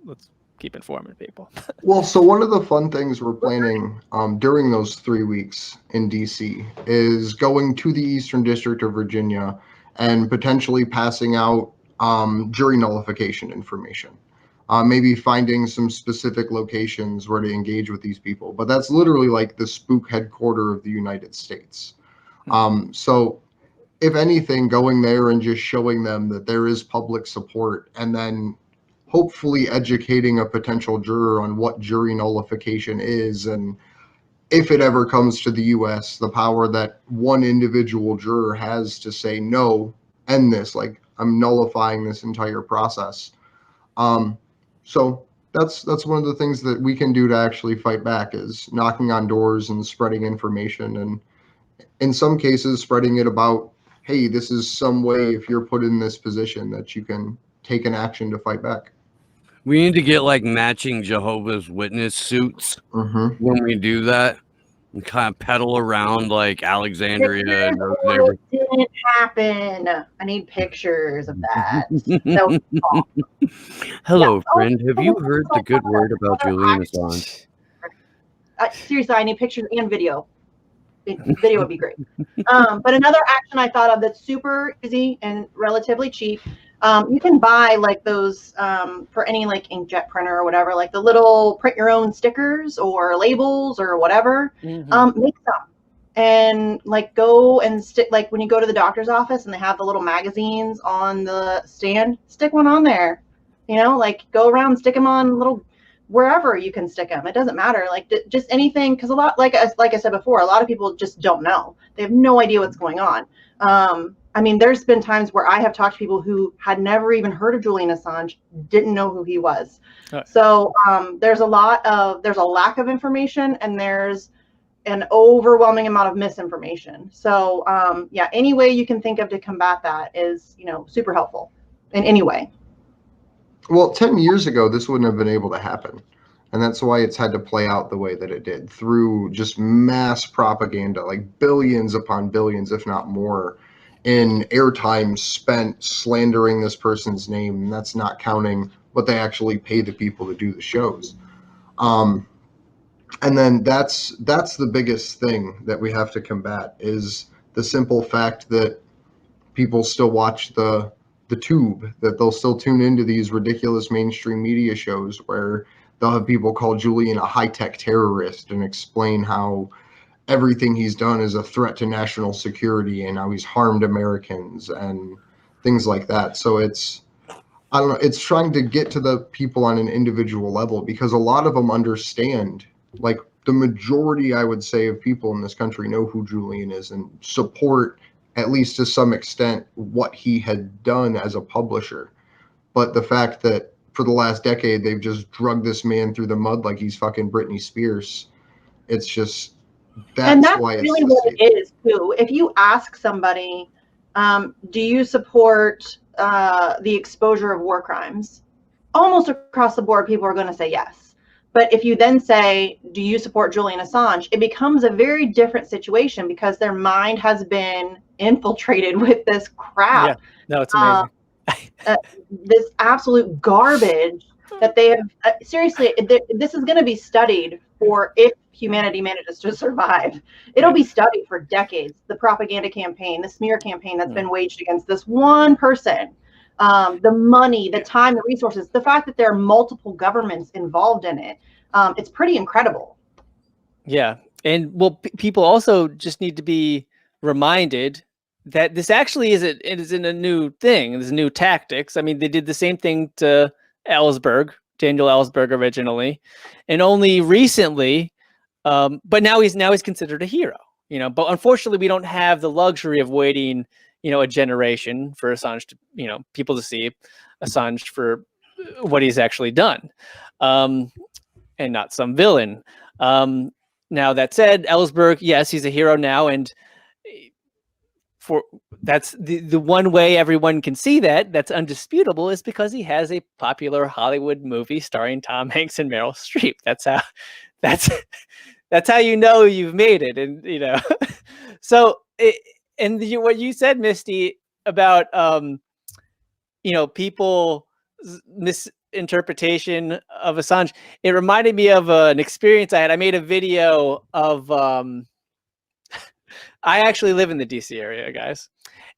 let's keep informing people. Well, so one of the fun things we're planning during those 3 weeks in DC is going to the Eastern District of Virginia and potentially passing out jury nullification information. maybe finding some specific locations where to engage with these people. But that's literally like the spook headquarter of the United States. So if anything, going there and just showing them that there is public support, and then hopefully educating a potential juror on what jury nullification is, and if it ever comes to the US, the power that one individual juror has to say, no, end this, like I'm nullifying this entire process. So that's one of the things that we can do to actually fight back, is knocking on doors and spreading information, and in some cases spreading it about, hey, this is some way, if you're put in this position, that you can take an action to fight back. We need to get like matching Jehovah's Witness suits when we do that, and kind of pedal around like Alexandria. It didn't happen. I need pictures of that. So, hello, friend. Have you heard the good word about Julian Assange? Seriously, I need pictures and video. Video would be great. But another action I thought of that's super easy and relatively cheap. You can buy like those for any like inkjet printer or whatever, like the little print your own stickers or labels or whatever. Make some and like go and stick, like when you go to the doctor's office and they have the little magazines on the stand, stick one on there. You know, like go around, stick them on little wherever you can stick them. It doesn't matter, like just anything, because a lot, like I said before, a lot of people just don't know. They have no idea what's going on. I mean, there's been times where I have talked to people who had never even heard of Julian Assange, didn't know who he was. So there's a lack of information, and there's an overwhelming amount of misinformation. So yeah, any way you can think of to combat that is, you know, super helpful in any way. Well, 10 years ago, this wouldn't have been able to happen. And that's why it's had to play out the way that it did, through just mass propaganda, like billions upon billions, if not more, in airtime spent slandering this person's name. And that's not counting what they actually pay the people to do the shows. And then that's the biggest thing that we have to combat, is the simple fact that people still watch the tube, that they'll still tune into these ridiculous mainstream media shows where they'll have people call Julian a high-tech terrorist and explain how everything he's done is a threat to national security and how he's harmed Americans and things like that. So it's, I don't know, it's trying to get to the people on an individual level, because a lot of them understand, like the majority, I would say, of people in this country know who Julian is and support, at least to some extent, what he had done as a publisher. But the fact that for the last decade, they've just drugged this man through the mud like he's fucking Britney Spears. It's just, that's why it's really what it is too. If you ask somebody, do you support the exposure of war crimes? Almost across the board, people are going to say yes. But if you then say, do you support Julian Assange? It becomes a very different situation, because their mind has been infiltrated with this crap. Yeah, no, it's amazing. This absolute garbage that they have. Seriously, this is going to be studied for, if humanity manages to survive. It'll be studied for decades. The propaganda campaign, the smear campaign that's been waged against this one person. The money, the time, the resources, the fact that there are multiple governments involved in it. It's pretty incredible. Yeah. And well, people also just need to be reminded that this actually isn't a new thing. There's new tactics. I mean, they did the same thing to Daniel Ellsberg originally, and only recently, but now he's considered a hero, you know, but unfortunately we don't have the luxury of waiting, you know, a generation for Assange to, you know, people to see Assange for what he's actually done, and not some villain. Now that said, Ellsberg, yes, he's a hero now, and that's the one way everyone can see that's undisputable, is because he has a popular Hollywood movie starring Tom Hanks and Meryl Streep. That's how you know you've made it, and you know. So, what you said, Misty, about you know, people misinterpretation of Assange, it reminded me of an experience I had. I made a video of I actually live in the DC area, guys.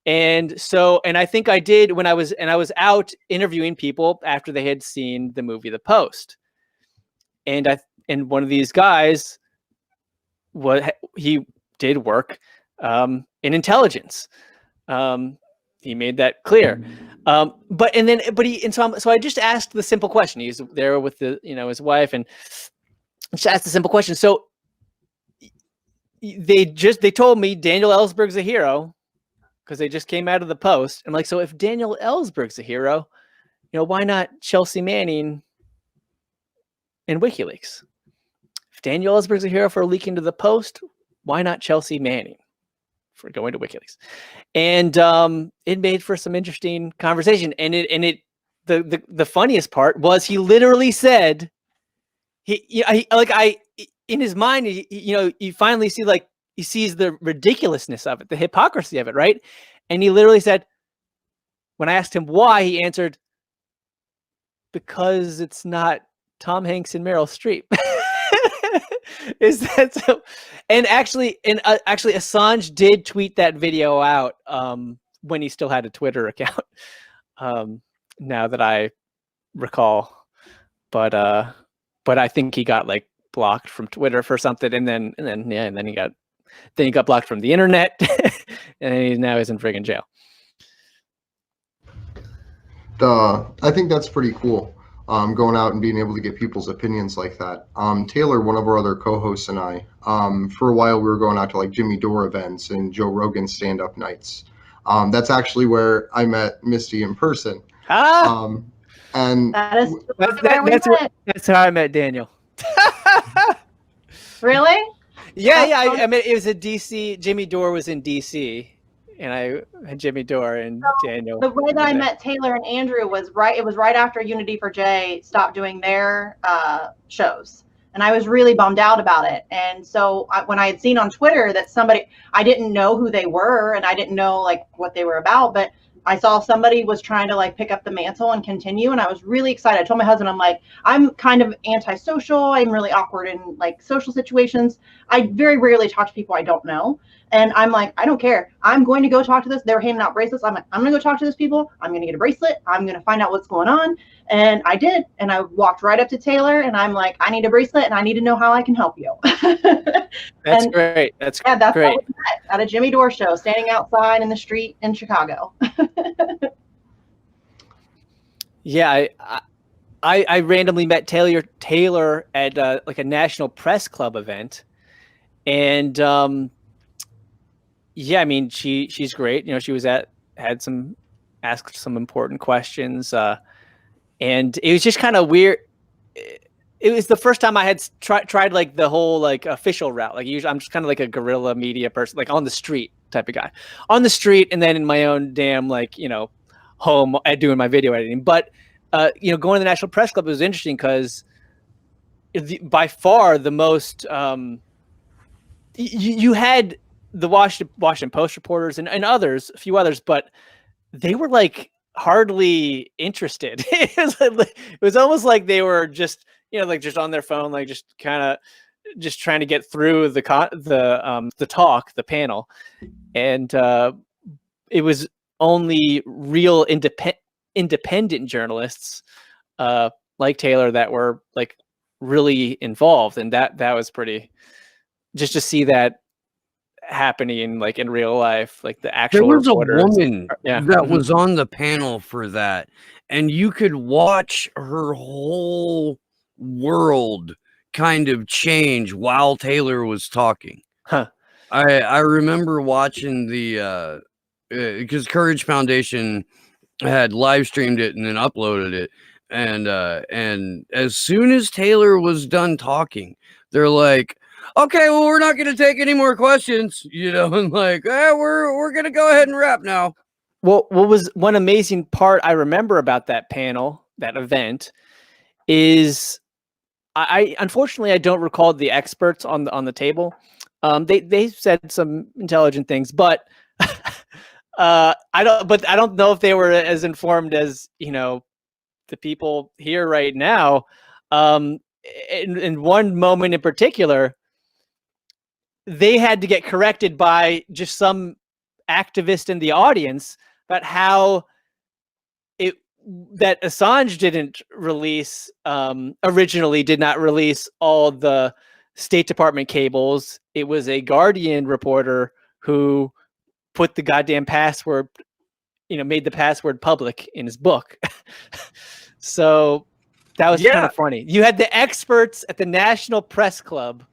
And so, and I think I did when I was out interviewing people after they had seen the movie The Post. And and one of these guys, he did work in intelligence. He made that clear. So I just asked the simple question. He's there with his wife, and just asked the simple question. So they told me Daniel Ellsberg's a hero because they just came out of The Post. I'm like, so if Daniel Ellsberg's a hero, why not Chelsea Manning in WikiLeaks? If Daniel Ellsberg's a hero for leaking to The Post, why not Chelsea Manning for going to WikiLeaks? And it made for some interesting conversation. And the funniest part was he literally said, in his mind, you finally see, like, he sees the ridiculousness of it, the hypocrisy of it, right? And he literally said, when I asked him why, he answered, because it's not Tom Hanks and Meryl Streep. Is that so? And actually, Assange did tweet that video out when he still had a Twitter account. Now that I recall, but I think he got like blocked from Twitter for something, and then he got blocked from the internet, and now he's in friggin' jail. I think that's pretty cool. Going out and being able to get people's opinions like that. Taylor, one of our other co-hosts, and I, for a while we were going out to like Jimmy Dore events and Joe Rogan stand-up nights. That's actually where I met Misty in person. And that's how I met Daniel. Really? Yeah. I mean, it was a DC. Jimmy Dore was in DC, and I had Jimmy Dore and Daniel. The way that I met Taylor and Andrew was right after Unity for J stopped doing their shows. And I was really bummed out about it. And so when I had seen on Twitter that somebody, I didn't know who they were and I didn't know like what they were about, but I saw somebody was trying to like pick up the mantle and continue. And I was really excited. I told my husband, I'm like, I'm kind of antisocial. I'm really awkward in like social situations. I very rarely talk to people I don't know. And I'm like, I don't care. I'm going to go talk to this. They were handing out bracelets. I'm like, I'm going to go talk to those people. I'm going to get a bracelet. I'm going to find out what's going on. And I did. And I walked right up to Taylor and I'm like, I need a bracelet and I need to know how I can help you. That's great. That's great. How we met, at a Jimmy Dore show, standing outside in the street in Chicago. Yeah, I randomly met Taylor at like a National Press Club event, and yeah, I mean she's great. She was asked some important questions, and it was just kind of weird. It was the first time I had tried like the whole like official route. Like usually I'm just kind of like a guerrilla media person, like on the street type of guy, on the street, and then in my own damn like home doing my video editing. But going to the National Press Club was interesting because by far the most you had the Washington Post reporters and others, a few others, but they were like hardly interested. It was almost like they were just like just on their phone, like just kind of just trying to get through the talk, the panel, and it was only real independent journalists like Taylor that were like really involved, and that was pretty, just to see that happening like in real life, like the actual there was reporters. A woman that was on the panel for that, and you could watch her whole world kind of change while Taylor was talking. I remember watching the because Courage Foundation had live streamed it and then uploaded it, and as soon as Taylor was done talking, they're like, okay, well, we're not going to take any more questions, and like, we're going to go ahead and wrap now. Well, what was one amazing part I remember about that panel, that event, is I unfortunately I don't recall the experts on the table. They said some intelligent things, but I don't know if they were as informed as the people here right now. In one moment in particular, they had to get corrected by just some activist in the audience about how that Assange didn't release, originally did not release all the State Department cables. It was a Guardian reporter who put the goddamn password, made the password public in his book. So that was kind of funny. You had the experts at the National Press Club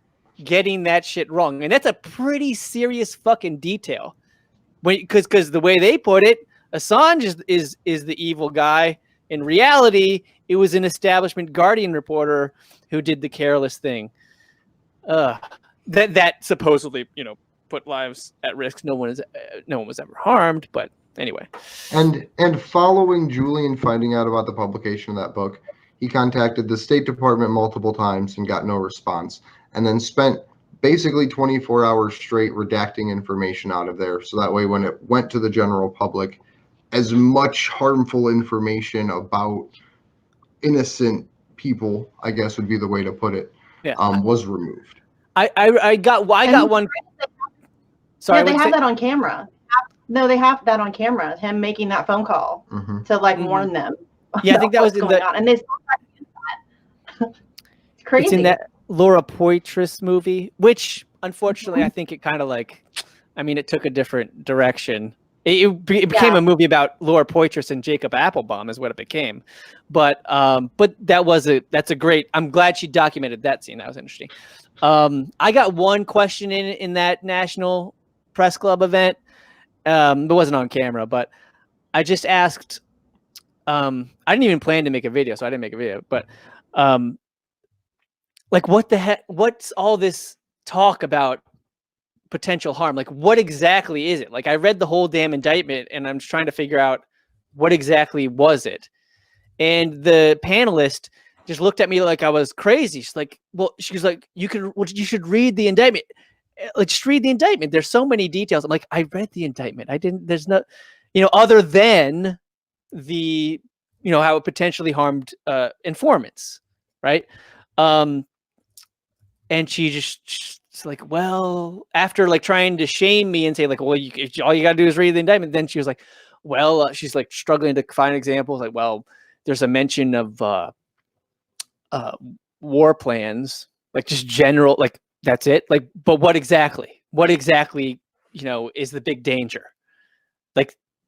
getting that shit wrong. And that's a pretty serious fucking detail. Because the way they put it, Assange is the evil guy. In reality, it was an establishment Guardian reporter who did the careless thing. That supposedly, put lives at risk. No one was ever harmed, but anyway. And following Julian finding out about the publication of that book, he contacted the State Department multiple times and got no response, and then spent basically 24 hours straight redacting information out of there. So that way, when it went to the general public, as much harmful information about innocent people, I guess would be the way to put it, was removed. I got one. Sorry, yeah, they have that on camera. No, they have that on camera. Him making that phone call to warn them. Yeah, I think that was in on. And they still that. It's crazy. It's in that Laura Poitras movie, which unfortunately I think it kind of it took a different direction. It became a movie about Laura Poitras and Jacob Applebaum is what it became. But that's a great, I'm glad she documented that scene. That was interesting. I got one question in that National Press Club event. It wasn't on camera, but I just asked, I didn't even plan to make a video, so I didn't make a video, but what the heck, what's all this talk about potential harm? What exactly is it? I read the whole damn indictment and I'm just trying to figure out what exactly was it. And the panelist just looked at me like I was crazy. She's like, you should read the indictment. Just read the indictment. There's so many details. I'm like, I read the indictment. There's no, other than the, how it potentially harmed informants. Right. And she's like, well, after trying to shame me and say well, all you got to do is read the indictment. Then she was like, well, she's struggling to find examples. Well, there's a mention of war plans, just general, that's it. But what exactly, is the big danger?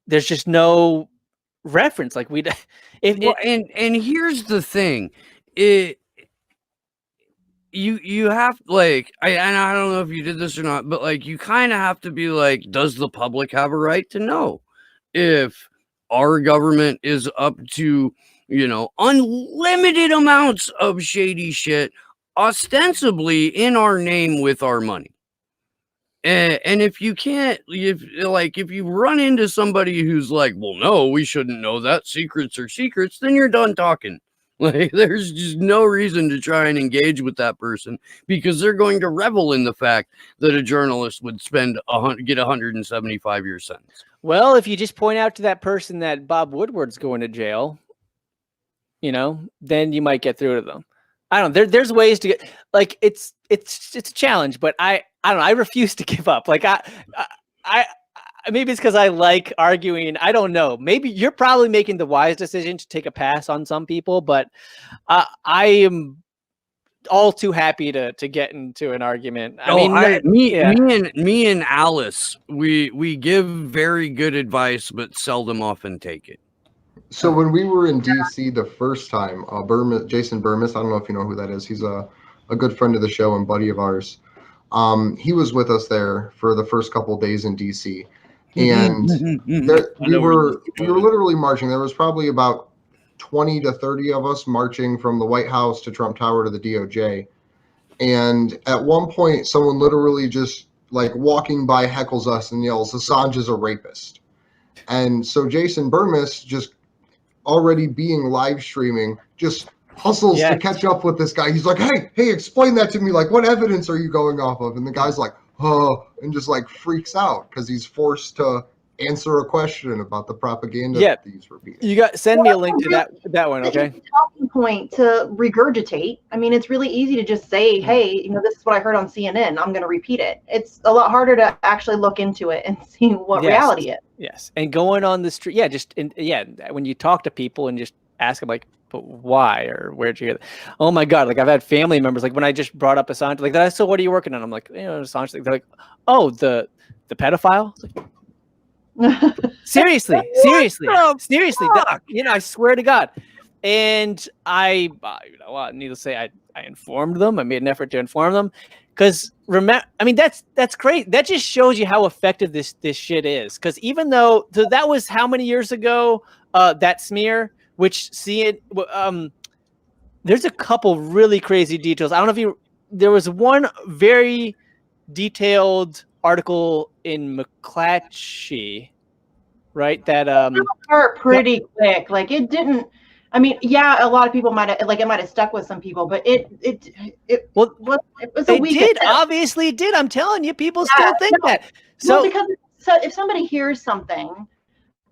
There's just no reference. And here's the thing. You have I don't know if you did this or not, but you kind of have to be does the public have a right to know if our government is up to, unlimited amounts of shady shit, ostensibly in our name with our money? And if you can't, if you run into somebody who's well, no, we shouldn't know that, secrets are secrets, then you're done talking. There's just no reason to try and engage with that person, because they're going to revel in the fact that a journalist would get 175-year sentence. Well, if you just point out to that person that Bob Woodward's going to jail, then you might get through to them. I don't know. There's ways to get, it's a challenge, but I don't know. I refuse to give up. I maybe it's because I like arguing. I don't know. Maybe you're probably making the wise decision to take a pass on some people, but I am all too happy to get into an argument. Me and Alice, we give very good advice, but seldom often take it. So when we were in DC the first time, Jason Burmis, I don't know if you know who that is. He's a good friend of the show and buddy of ours. He was with us there for the first couple of days in DC. And we were literally marching. There was probably about 20 to 30 of us marching from the White House to Trump Tower to the DOJ. And at one point, someone literally just walking by heckles us and yells, "Assange is a rapist." And so Jason Burmis, just already being live streaming, just hustles to catch up with this guy. He's like, hey, explain that to me. What evidence are you going off of? And the guy's like, oh, and just freaks out because he's forced to answer a question about the propaganda Yeah. that he's repeating. You got send me a link to that one, okay? It's a talking point to regurgitate. I mean, it's really easy to just say, "Hey, this is what I heard on CNN. I'm going to repeat it." It's a lot harder to actually look into it and see what reality is. Yes, and going on the street, when you talk to people and just ask them like, "But why?" or "Where'd you hear that?" Oh my God! Like I've had family members like when I just brought up Assange, like, "So what are you working on?" I'm like, Assange. They're like, "Oh, the pedophile." Seriously. I swear to God. And I, needless to say, I informed them. I made an effort to inform them because that's great. That just shows you how effective this shit is. Because even though that was how many years ago, that smear, which there's a couple really crazy details. I don't know if there was one very detailed article in McClatchy, right? That start pretty quick. Like it didn't. I mean, yeah, a lot of people might have stuck with some people, but it was a week. It obviously did. I'm telling you, people still think that. So because if somebody hears something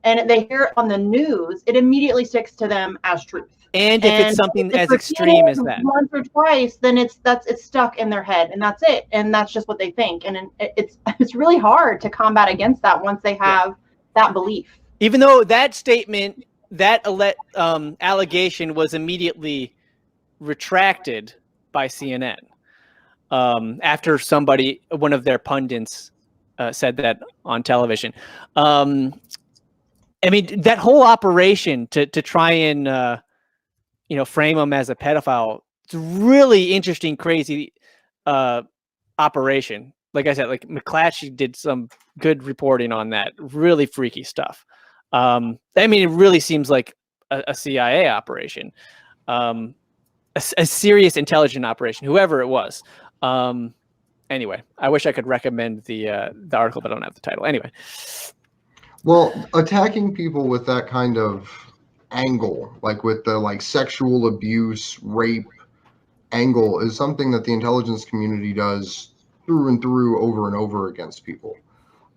and they hear it on the news, it immediately sticks to them as truth. And if it's something as extreme as that, once or twice, then it's stuck in their head, and that's it, and that's just what they think, and it's really hard to combat against that once they have that belief. Even though that statement, that allegation was immediately retracted by CNN after one of their pundits said that on television. I mean, that whole operation to try and frame him as a pedophile. It's a really interesting, crazy operation. Like I said, like McClatchy did some good reporting on that. Really freaky stuff. I mean, it really seems like a CIA operation, a serious intelligence operation, whoever it was. Anyway, I wish I could recommend the article, but I don't have the title. Anyway. Well, attacking people with that kind of angle, like with the sexual abuse, rape angle, is something that the intelligence community does through and through over and over against people.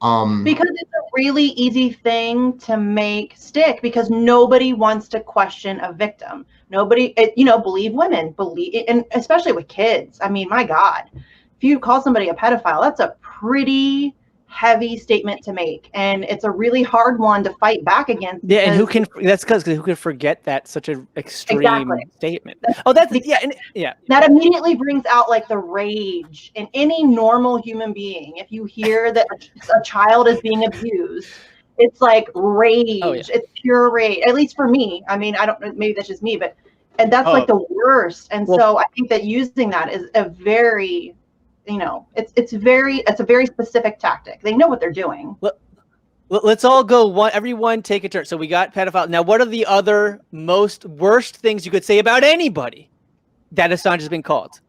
Because it's a really easy thing to make stick because nobody wants to question a victim. Nobody, believe women, and especially with kids. I mean, my God, if you call somebody a pedophile, that's a pretty heavy statement to make, and it's a really hard one to fight back against. Yeah, and who can forget that such an extreme statement? That immediately brings out the rage in any normal human being. If you hear that a child is being abused, it's like rage. Oh, yeah. It's pure rage. At least for me. I mean, I don't know, maybe that's just me, and that's the worst. And so I think that using that is a very it's a very specific tactic. They know what they're doing. Let's all go everyone take a turn. So we got pedophile. Now, what are the other worst things you could say about anybody that Assange has been called?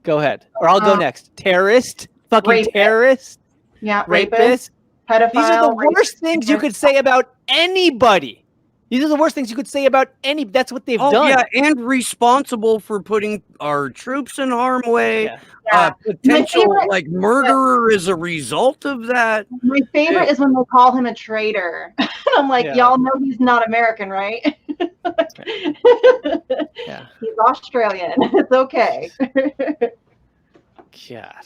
Go ahead. Or I'll go next. Terrorist, fucking rapist. Terrorist. Yeah, rapist, pedophile. These are the worst things you could say about anybody. These are the worst things you could say about That's what they've done. Yeah, and responsible for putting our troops in harm's way. Yeah. Potential murderer as a result of that. My favorite is when they call him a traitor. I'm like, y'all know he's not American, right? Yeah. He's Australian. It's okay. God.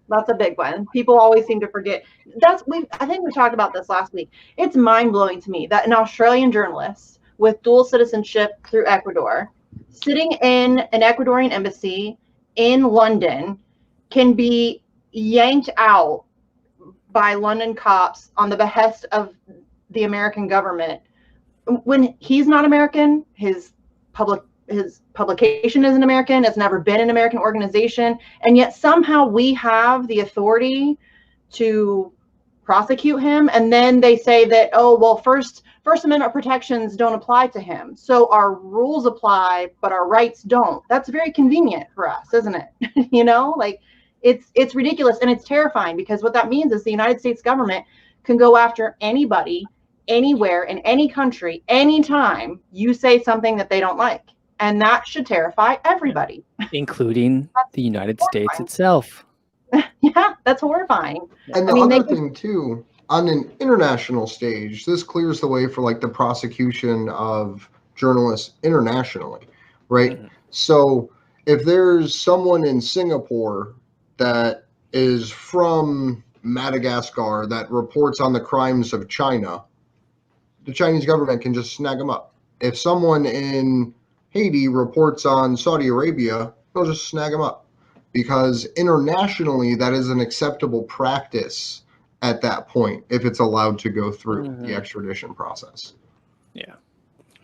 That's a big one. People always seem to forget. I think we talked about this last week. It's mind-blowing to me that an Australian journalist with dual citizenship through Ecuador, sitting in an Ecuadorian embassy in London, can be yanked out by London cops on the behest of the American government when he's not American. His publication isn't American. It's never been an American organization. And yet somehow we have the authority to prosecute him. And then they say that, First Amendment protections don't apply to him. So our rules apply, but our rights don't. That's very convenient for us, isn't it? It's ridiculous. And it's terrifying because what that means is the United States government can go after anybody, anywhere, in any country, anytime you say something that they don't like. And that should terrify everybody. Including the United States itself. Yeah, that's horrifying. And the other thing, too, on an international stage, this clears the way for like the prosecution of journalists internationally, right? Mhm. So if there's someone in Singapore that is from Madagascar that reports on the crimes of China, the Chinese government can just snag them up. If someone in Haiti reports on Saudi Arabia, they'll just snag them up because internationally that is an acceptable practice at that point if it's allowed to go through the extradition process. Yeah.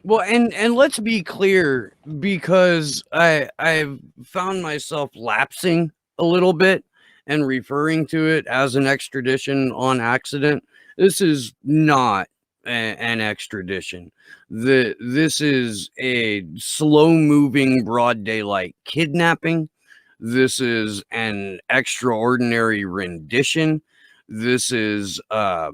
Well, and let's be clear, because I've found myself lapsing a little bit and referring to it as an extradition on accident. This is not an extradition. This is a slow-moving broad daylight kidnapping. This is an extraordinary rendition. This is a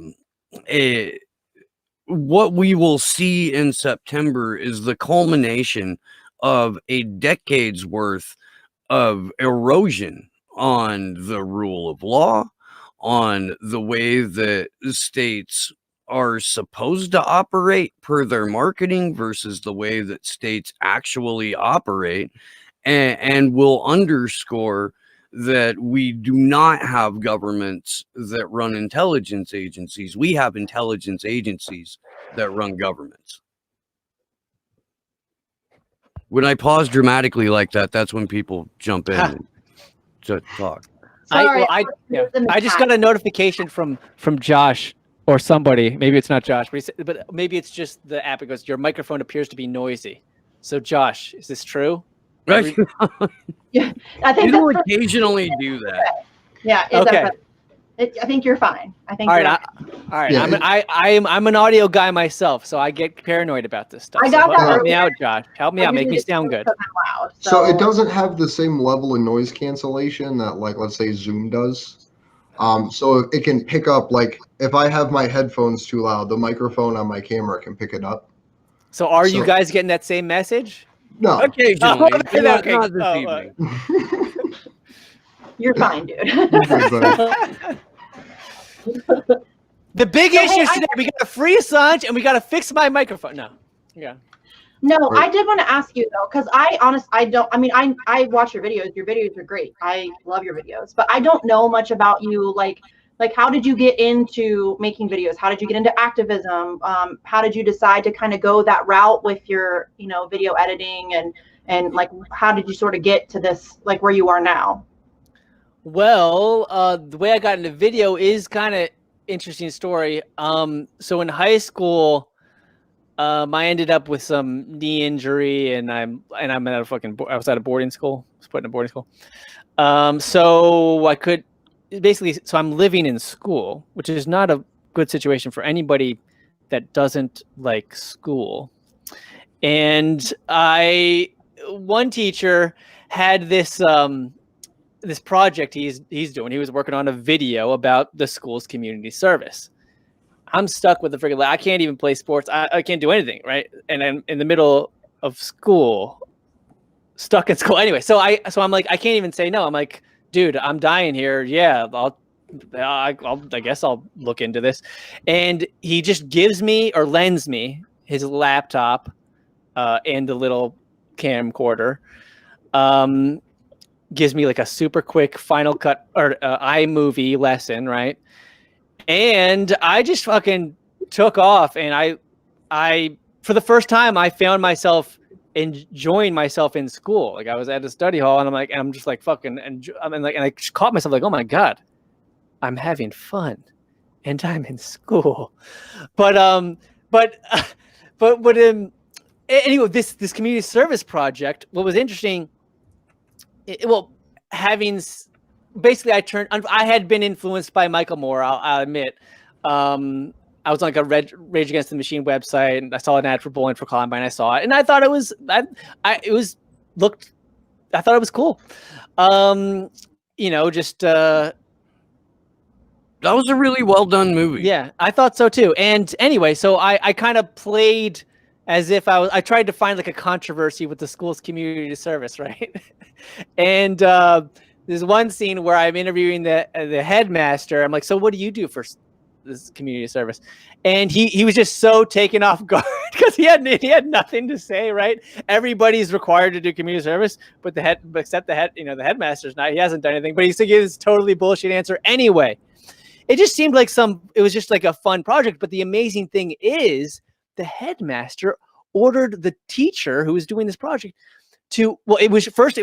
what we will see in September is the culmination of a decade's worth of erosion on the rule of law, on the way that states are supposed to operate per their marketing versus the way that states actually operate, and will underscore that we do not have governments that run intelligence agencies. We have intelligence agencies that run governments. When I pause dramatically like that, that's when people jump in to talk. Sorry, I just got a notification from Josh or somebody. Maybe it's not Josh, but maybe it's just the app. It goes, your microphone appears to be noisy. So Josh, is this true? Yeah, I think you occasionally do that. Yeah. Okay. I think you're fine. I think. All you're right. All right. Yeah. I'm an audio guy myself, so I get paranoid about this stuff. I got so that. Help me out, Josh. Help me out. Make me sound good. Loud, so it doesn't have the same level of noise cancellation that, like, let's say Zoom does. So it can pick up, like, if I have my headphones too loud, the microphone on my camera can pick it up. So are you guys getting that same message? No. Occasionally. Not Okay. this evening. You're fine, dude. The big issue today, we got to free Assange and we got to fix my microphone. No. Yeah. No, I did want to ask you though, because I watch your videos. Your videos are great. I love your videos, but I don't know much about you. Like how did you get into making videos? How did you get into activism? How did you decide to kind of go that route with your, video editing and like, how did you sort of get to this, like where you are now? Well, the way I got into video is kind of interesting story. So in high school, I ended up with some knee injury, and I was at a boarding school. I was put in a boarding school. So I'm living in school, which is not a good situation for anybody that doesn't like school. And one teacher had this this project he's doing. He was working on a video about the school's community service. I'm stuck with the freaking. I can't even play sports. I can't do anything, right? And I'm in the middle of school, stuck in school. Anyway, so I'm like, I can't even say no. I'm like, dude, I'm dying here. Yeah, I guess I'll look into this. And he just gives me or lends me his laptop and the little camcorder. Gives me like a super quick Final Cut or iMovie lesson, right? And I just fucking took off, and I for the first time I found myself enjoying myself in school. Like I was at a study hall, and I'm just like fucking, and I just caught myself like, oh my god, I'm having fun, and I'm in school. But anyway, this community service project. What was interesting, basically, I had been influenced by Michael Moore. I'll admit. I was on like a Rage Against the Machine website, and I saw an ad for Bowling for Columbine. I saw it, and I thought it was cool. That was a really well done movie. Yeah, I thought so too. And anyway, so I kind of played as if I tried to find like a controversy with the school's community service, right? And there's one scene where I'm interviewing the headmaster. I'm like, so what do you do for this community service, and he was just so taken off guard because he had nothing to say. Right, everybody's required to do community service, but except the headmaster's not. He hasn't done anything, but he gives this totally bullshit answer anyway. It just seemed like it was just like a fun project. But the amazing thing is, the headmaster ordered the teacher who was doing this project to, well, it was in front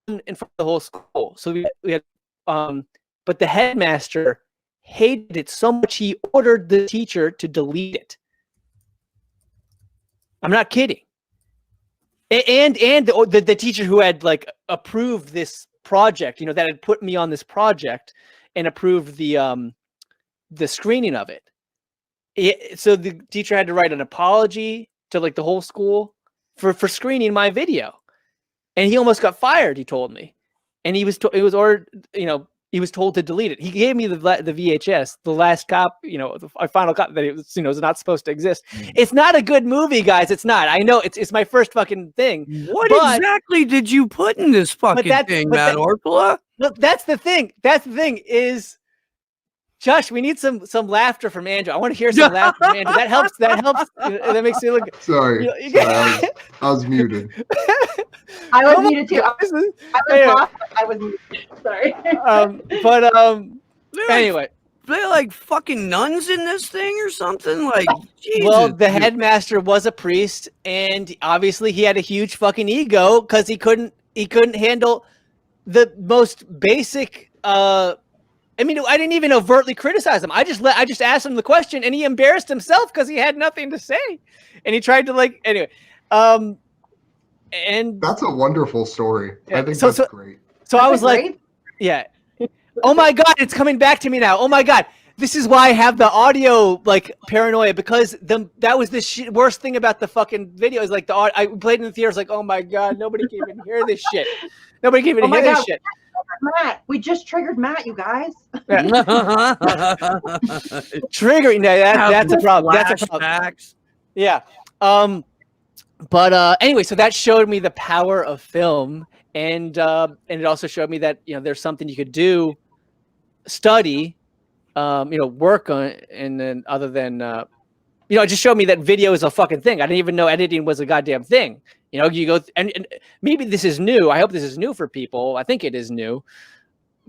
of the whole school. So we had, but the headmaster hated it so much he ordered the teacher to delete it. I'm not kidding. And the teacher who had like approved this project, that had put me on this project and approved the screening of it. So the teacher had to write an apology to like the whole school for screening my video, and he almost got fired. He told me, and he was ordered. He was told to delete it. He gave me the VHS, the last cop, the final cop that it was, was not supposed to exist. It's not a good movie, guys. It's not. I know it's my first fucking thing. What exactly did you put in this fucking thing, Matt Orfalea? Look, that's the thing. That's the thing is, Josh, we need some laughter from Andrew. I want to hear some laughter from Andrew. That helps. That makes you look. Sorry, I was muted. I was muted too. I was muted. Sorry. Anyway, they like fucking nuns in this thing or something? Like, Jesus. Well, the headmaster was a priest, and obviously he had a huge fucking ego because he couldn't handle the most basic. I didn't even overtly criticize him. I just asked him the question, and he embarrassed himself because he had nothing to say, and he tried to anyway. And that's a wonderful story. Yeah, I think that's great. So I was like, yeah. Oh my God, it's coming back to me now. Oh my God. This is why I have the audio paranoia, because that was the worst thing about the fucking video is like I played in the theaters like, oh my God, nobody can even hear this shit. Nobody can even hear this shit. Matt, we just triggered Matt, you guys. Triggering that's a problem. That's a problem. Yeah. But anyway, so that showed me the power of film, and it also showed me that there's something you could do, study, work on, and then other than it just showed me that video is a fucking thing. I didn't even know editing was a goddamn thing. You go and maybe this is new. I hope this is new for people. I think it is new.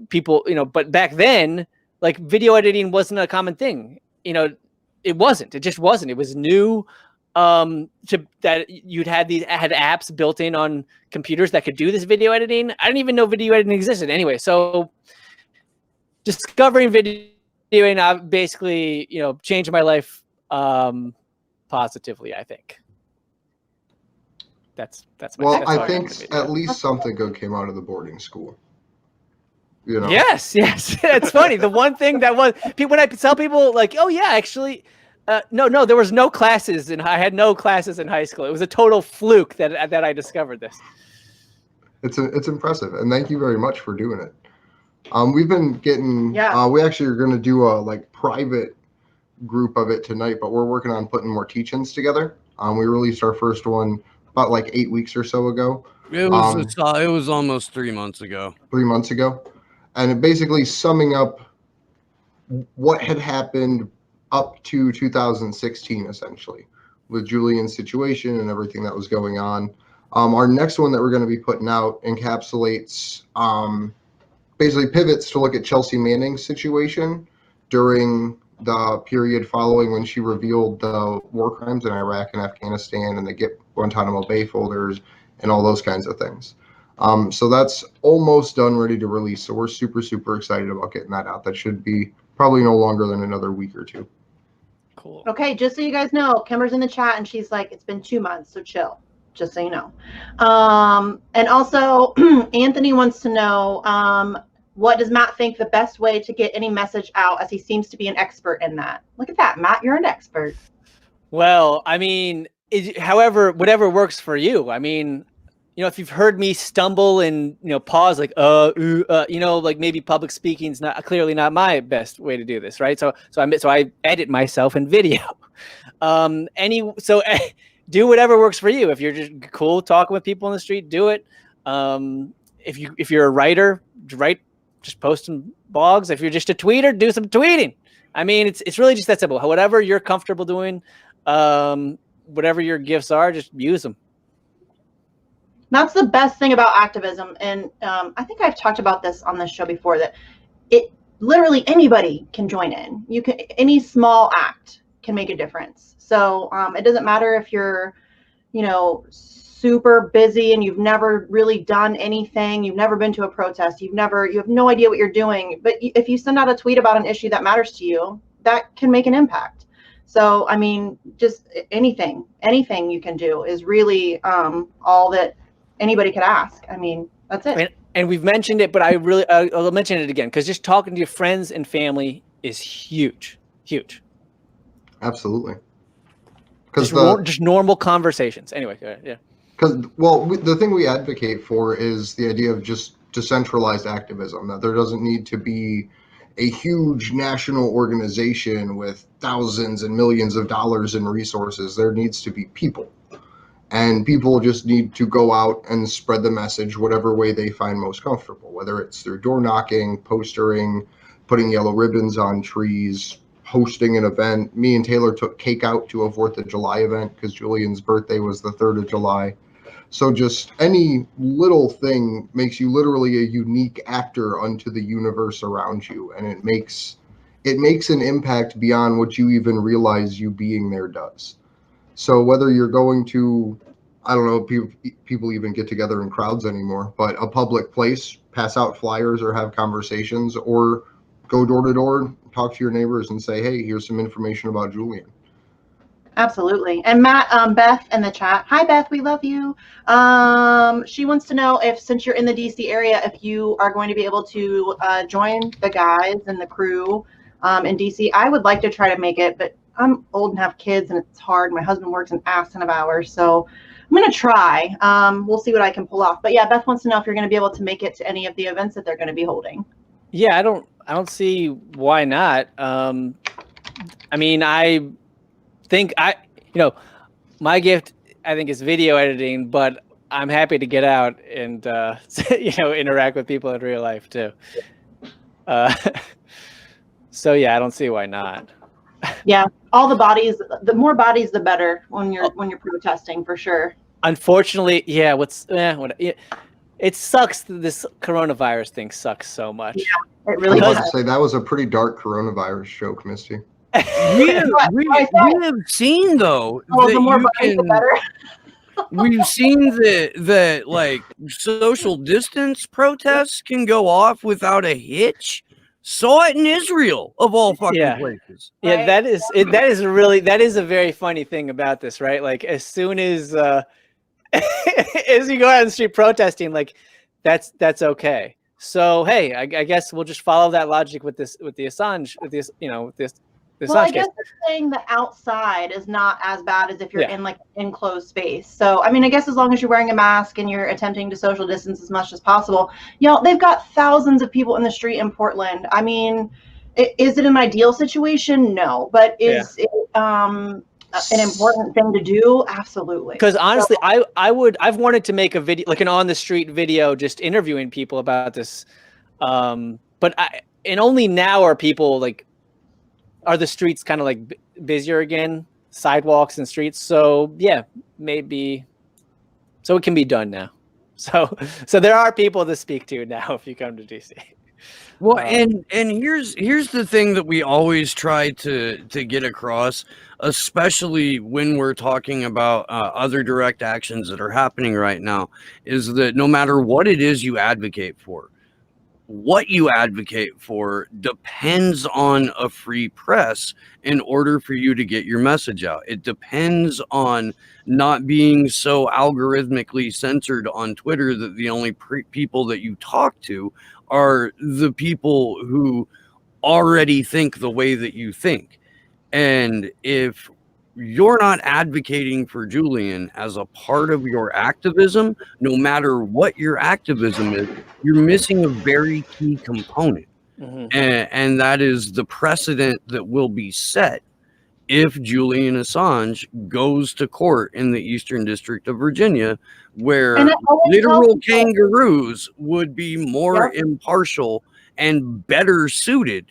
People, but back then, like video editing wasn't a common thing. It wasn't. It just wasn't. It was new. That you'd had apps built in on computers that could do this video editing. I didn't even know video editing existed. Anyway, so discovering video editing basically, changed my life positively, I think. That's I think at least something good came out of the boarding school. Yes. It's funny. The one thing that was when I tell people like, oh yeah, actually, no, there was no classes, and I had no classes in high school. It was a total fluke that I discovered this. It's impressive, and thank you very much for doing it. We've been getting. Yeah. We actually are going to do a private group of it tonight, but we're working on putting more teach-ins together. We released our first one about 8 weeks or so ago. It was almost 3 months ago. 3 months ago, and it basically summing up what had happened up to 2016, essentially, with Julian's situation and everything that was going on. Our next one that we're going to be putting out encapsulates, basically pivots to look at Chelsea Manning's situation during the period following when she revealed the war crimes in Iraq and Afghanistan and the Guantanamo Bay folders and all those kinds of things. So that's almost done, ready to release. So we're super, super excited about getting that out. That should be probably no longer than another week or two. Cool. Okay, just so you guys know, Kimber's in the chat and she's like, it's been 2 months, so chill. Just so you know. And also, Anthony wants to know, what does Matt think the best way to get any message out, as he seems to be an expert in that? Look at that, Matt, you're an expert. Well, I mean, however, whatever works for you. I mean, if you've heard me stumble and, pause maybe public speaking's clearly not my best way to do this, right? So I edit myself in video. Do whatever works for you. If you're just cool talking with people on the street, do it. If you're a writer, write just post some blogs. If you're just a tweeter, do some tweeting. I mean, it's really just that simple. Whatever you're comfortable doing, whatever your gifts are, just use them. That's the best thing about activism. And I think I've talked about this on this show before, that it literally anybody can join in. You can, any small act can make a difference. So it doesn't matter if you're, you know, super busy and you've never really done anything, you've never been to a protest, you have no idea what you're doing, but if you send out a tweet about an issue that matters to you, that can make an impact. So I mean, just anything you can do is really all that anybody could ask. I mean, that's it. And we've mentioned it, but I'll mention it again, because just talking to your friends and family is huge. Absolutely. Just normal conversations. Anyway, yeah. Because, well, the thing we advocate for is the idea of just decentralized activism, that there doesn't need to be a huge national organization with thousands and millions of dollars in resources. There needs to be people. And people just need to go out and spread the message whatever way they find most comfortable, whether it's through door knocking, postering, putting yellow ribbons on trees, hosting an event. Me and Taylor took cake out to a 4th of July event because Julian's birthday was the 3rd of July. So just any little thing makes you literally a unique actor unto the universe around you. And it makes an impact beyond what you even realize you being there does. So whether you're going to, I don't know if people even get together in crowds anymore, but a public place, pass out flyers or have conversations, or go door to door, talk to your neighbors and say, hey, here's some information about Julian. Absolutely. And Matt, Beth in the chat. Hi, Beth. We love you. She wants to know if, since you're in the DC area, if you are going to be able to join the guys and the crew in DC. I would like to try to make it, but I'm old and have kids and it's hard. My husband works an ass ton of hours. So I'm going to try. We'll see what I can pull off. But yeah, Beth wants to know if you're going to be able to make it to any of the events that they're going to be holding. Yeah, I don't see why not. I mean, I think my gift, I think, is video editing, but I'm happy to get out and interact with people in real life too. So yeah, I don't see why not. Yeah, all the bodies, the more bodies, the better when you're protesting, for sure. Unfortunately, yeah. It sucks. This coronavirus thing sucks so much. Yeah, it really does. I was about to say that was a pretty dark coronavirus joke, Misty. We have seen though. The more bodies, the better. We've seen that like social distance protests can go off without a hitch. Saw it in Israel, of all fucking places. Yeah, right? That is a very funny thing about this, right? Like, as soon as as you go out on the street protesting, like that's okay. So hey, I guess we'll just follow that logic with the Assange, with this Well, I guess they're saying the outside is not as bad as if you're in like an enclosed space. So, I mean, I guess as long as you're wearing a mask and you're attempting to social distance as much as possible, they've got thousands of people in the street in Portland. I mean, is it an ideal situation? No, but is it an important thing to do? Absolutely. Because honestly, I've wanted to make a video, like an on the street video, just interviewing people about this. But only now are people like, are the streets kind of like busier again, sidewalks and streets? So yeah, maybe. So it can be done now. So there are people to speak to now if you come to DC. Well, and here's the thing that we always try to get across, especially when we're talking about other direct actions that are happening right now, is that no matter what it is you advocate for, what you advocate for depends on a free press in order for you to get your message out. It depends on not being so algorithmically censored on Twitter that the only people that you talk to are the people who already think the way that you think. And if you're not advocating for Julian as a part of your activism, no matter what your activism is, you're missing a very key component. Mm-hmm. And that is the precedent that will be set if Julian Assange goes to court in the Eastern District of Virginia, where literal kangaroos would be more impartial and better suited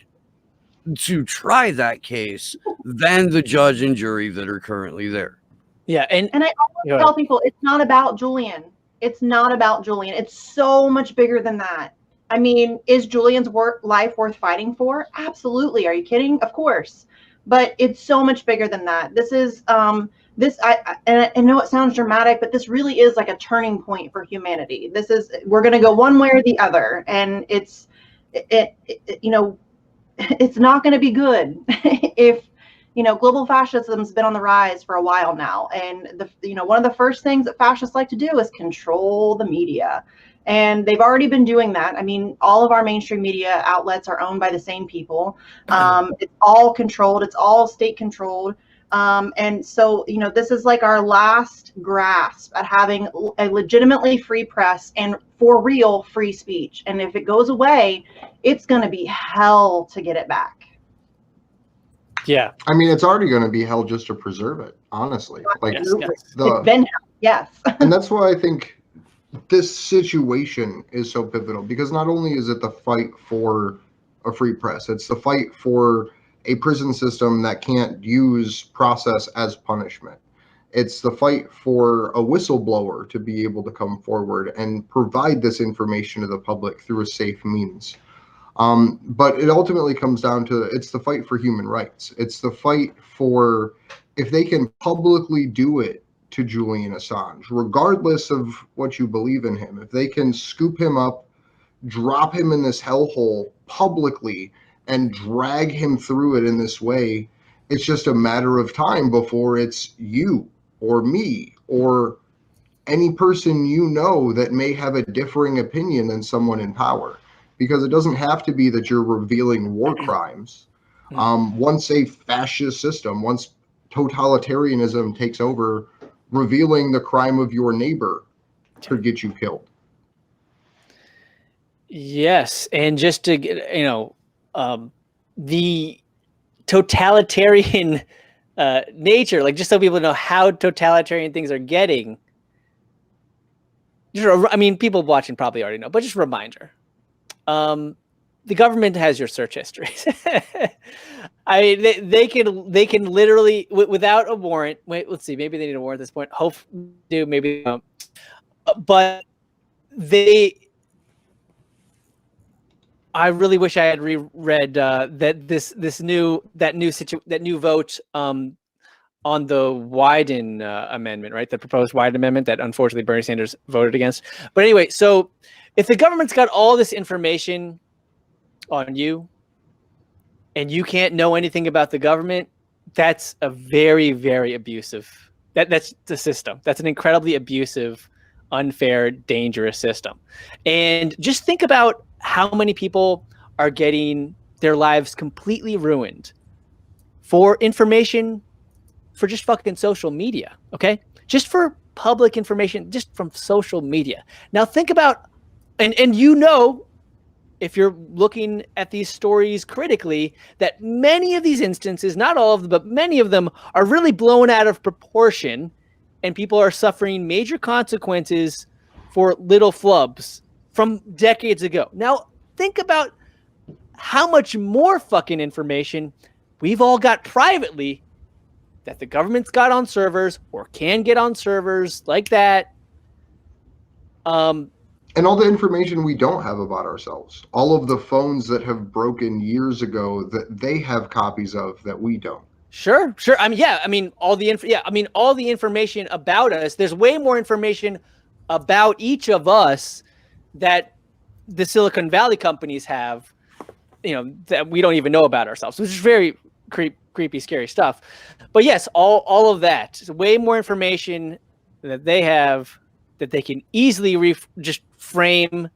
to try that case than the judge and jury that are currently there. Yeah, and I always tell people it's not about Julian. It's not about Julian. It's so much bigger than that. I mean, is Julian's life worth fighting for? Absolutely. Are you kidding? Of course. But it's so much bigger than that. This is and I know it sounds dramatic, but this really is like a turning point for humanity. We're going to go one way or the other, and it's not going to be good if global fascism's been on the rise for a while now, and one of the first things that fascists like to do is control the media. And they've already been doing that. I mean, all of our mainstream media outlets are owned by the same people. It's all controlled. It's all state controlled. And so, this is like our last grasp at having a legitimately free press and for real free speech. And if it goes away, it's going to be hell to get it back. Yeah. I mean, it's already going to be hell just to preserve it, honestly. Like, yes. It's been hell, yes. And that's why I think this situation is so pivotal, because not only is it the fight for a free press, it's the fight for a prison system that can't use process as punishment. It's the fight for a whistleblower to be able to come forward and provide this information to the public through a safe means. But it ultimately comes down to, it's the fight for human rights. It's the fight for, if they can publicly do it to Julian Assange, regardless of what you believe in him, if they can scoop him up, drop him in this hellhole publicly, and drag him through it in this way, it's just a matter of time before it's you or me or any person that may have a differing opinion than someone in power. Because it doesn't have to be that you're revealing war crimes. Once a fascist system, once totalitarianism takes over, revealing the crime of your neighbor could get you killed. Yes, and just to get, the totalitarian nature, like just so people know how totalitarian things are getting. I mean, people watching probably already know, but just a reminder. The government has your search histories. I mean, they can literally without a warrant. Wait, let's see. Maybe they need a warrant at this point. Hopefully, they do, maybe they don't. But I really wish I had reread that new vote on the Wyden amendment, right? The proposed Wyden amendment that unfortunately Bernie Sanders voted against. But anyway, so if the government's got all this information on you and you can't know anything about the government, that's a very, very abusive. That's the system. That's an incredibly abusive, unfair, dangerous system. And just think about how many people are getting their lives completely ruined for information, for just fucking social media, okay? Just for public information, just from social media. Now think about, and if you're looking at these stories critically, that many of these instances, not all of them, but many of them are really blown out of proportion, and people are suffering major consequences for little flubs from decades ago. Now, think about how much more fucking information we've all got privately that the government's got on servers or can get on servers like that. And all the information we don't have about ourselves, all of the phones that have broken years ago that they have copies of that we don't. Sure. All the information about us. There's way more information about each of us that the Silicon Valley companies have, that we don't even know about ourselves, which is very creepy, scary stuff. But yes, all of that. It's way more information that they have that they can easily just frame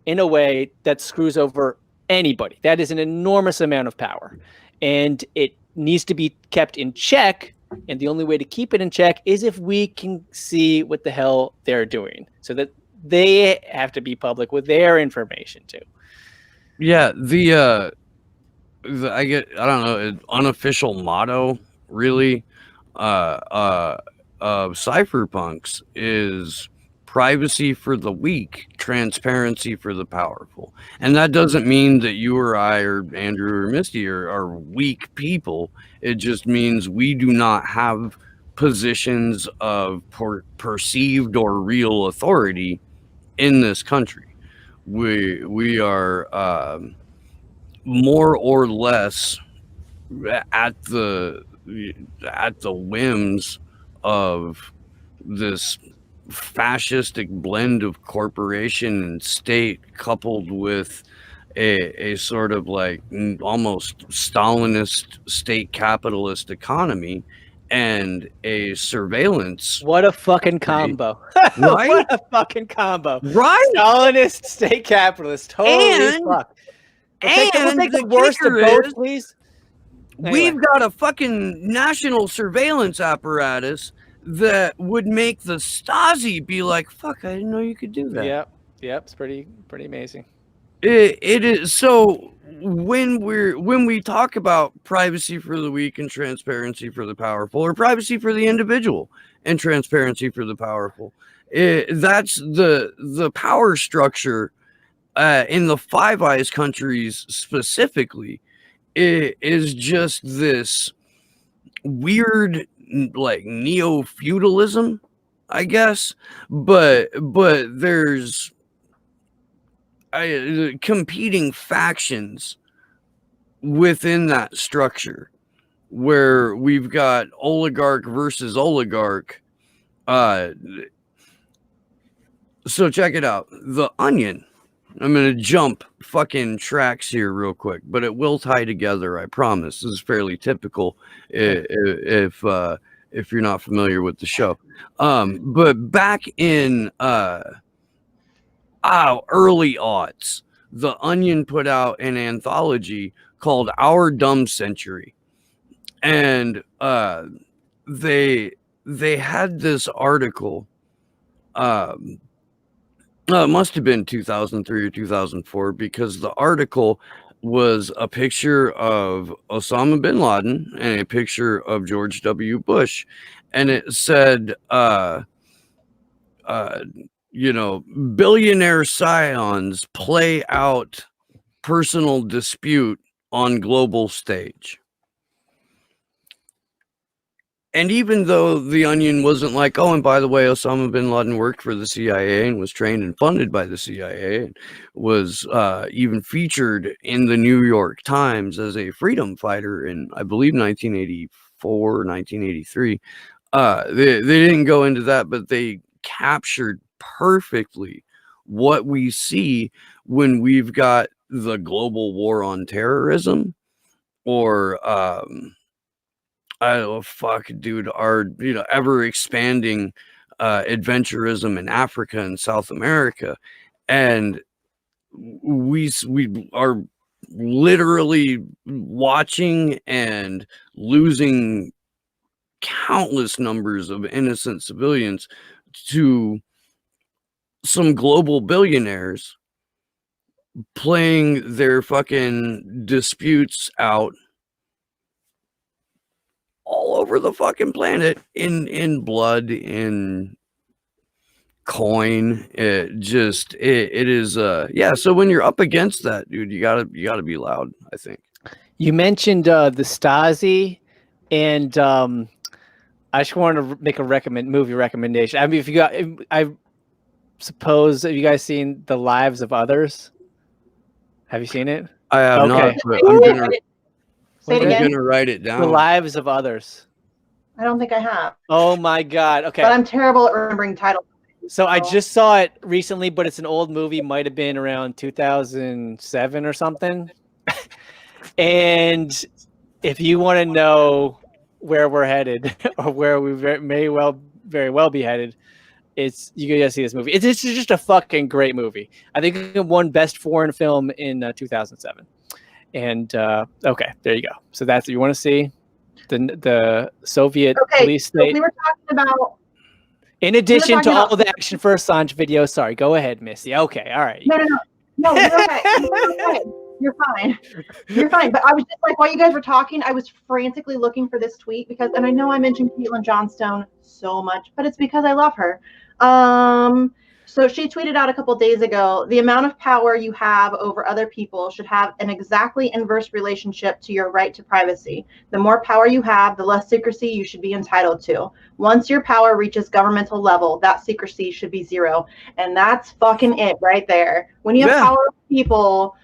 in a way that screws over anybody. That is an enormous amount of power, and it needs to be kept in check. And the only way to keep it in check is if we can see what the hell they're doing, so that they have to be public with their information too. Yeah, I don't know, an unofficial motto really of cypherpunks is privacy for the weak, transparency for the powerful. And that doesn't mean that you or I or Andrew or Misty are weak people. It just means we do not have positions of perceived or real authority in this country. We are more or less at the whims of this fascistic blend of corporation and state, coupled with a sort of like almost Stalinist state capitalist economy and a surveillance. What a fucking combo. Right? What a fucking combo. Right? Stalinist, state capitalist. Holy And- fuck. We'll and take the the worst of kicker both, is- please. We've got a fucking national surveillance apparatus that would make the Stasi be like, fuck, I didn't know you could do that. Yep. It's pretty amazing. It is. So when we talk about privacy for the weak and transparency for the powerful, or privacy for the individual and transparency for the powerful, that's the power structure in the Five Eyes countries specifically. It is just this weird, like, neo-feudalism, I guess, but there's competing factions within that structure, where we've got oligarch versus oligarch. So check it out. The Onion. I'm going to jump fucking tracks here real quick, but it will tie together, I promise. This is fairly typical if you're not familiar with the show. But back in early aughts, The Onion put out an anthology called Our Dumb Century. And they had this article, it must have been 2003 or 2004, because the article was a picture of Osama bin Laden and a picture of George W. Bush. And it said, billionaire scions play out personal dispute on global stage. And even though The Onion wasn't like, oh, and by the way, Osama bin Laden worked for the CIA and was trained and funded by the CIA, and was even featured in the New York Times as a freedom fighter in, I believe, 1984 or 1983. They didn't go into that, but they captured perfectly what we see when we've got the global war on terrorism, or our ever expanding adventurism in Africa and South America. And we are literally watching and losing countless numbers of innocent civilians to some global billionaires playing their fucking disputes out all over the fucking planet in blood, in coin. It is so when you're up against that, dude, you gotta be loud, I think. You mentioned the Stasi, and I just wanted to make a movie recommendation. I mean, I suppose, have you guys seen The Lives of Others? Have you seen it? I have not, but I'm gonna write it down. The Lives of Others. I don't think I have. Oh my god. Okay. But I'm terrible at remembering titles. So I just saw it recently, but it's an old movie. Might have been around 2007 or something. And if you want to know where we're headed, or where we very well be headed, you gotta see this movie. It's just a fucking great movie. I think it won Best Foreign Film in 2007. And okay, there you go. So that's what you want to see, the Soviet police state. So we were talking about. In addition to all the Action for Assange videos. Sorry, go ahead, Missy. Okay, all right. No, you're okay. You're okay. You're fine. You're fine. But I was just like, while you guys were talking, I was frantically looking for this tweet and I know I mentioned Caitlin Johnstone so much, but it's because I love her. So she tweeted out a couple days ago, the amount of power you have over other people should have an exactly inverse relationship to your right to privacy. The more power you have, the less secrecy you should be entitled to. Once your power reaches governmental level, that secrecy should be zero. And that's fucking it right there. When you have Yeah. power over people,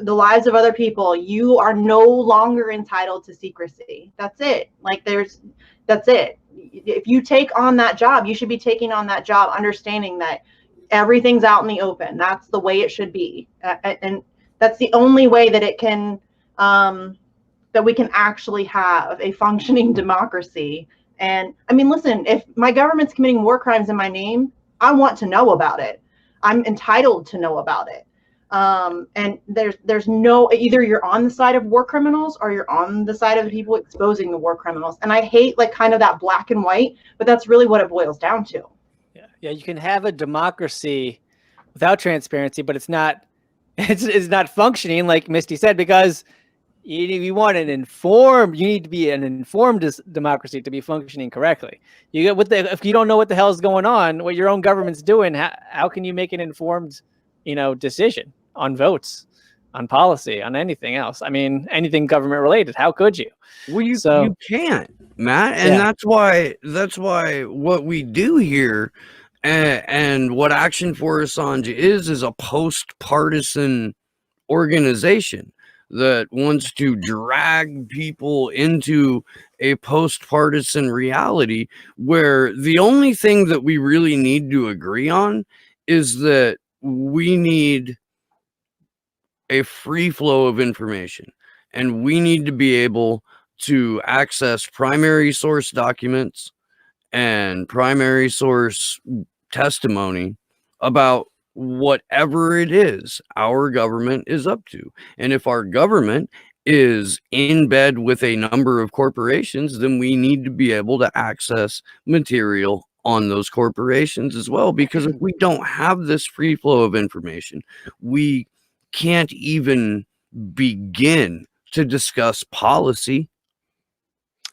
the lives of other people, you are no longer entitled to secrecy. That's it. Like that's it. If you take on that job, you should be taking on that job understanding that everything's out in the open. That's the way it should be. And that's the only way that it can, that we can actually have a functioning democracy. And I mean, listen, if my government's committing war crimes in my name, I want to know about it. I'm entitled to know about it. And there's no, either you're on the side of war criminals or you're on the side of the people exposing the war criminals. And I hate like kind of that black and white, but that's really what it boils down to. Yeah, you can have a democracy without transparency, but it's not functioning, like Misty said, because you want an informed. You need to be an informed democracy to be functioning correctly. You get if you don't know what the hell is going on, what your own government's doing, how can you make an informed, decision on votes, on policy, on anything else? I mean, anything government related. How could you? Well, you can't, Matt, and that's why what we do here. And what Action for Assange is a post-partisan organization that wants to drag people into a post-partisan reality where the only thing that we really need to agree on is that we need a free flow of information, and we need to be able to access primary source documents and primary source testimony about whatever it is our government is up to. And if our government is in bed with a number of corporations, then we need to be able to access material on those corporations as well. Because if we don't have this free flow of information, we can't even begin to discuss policy.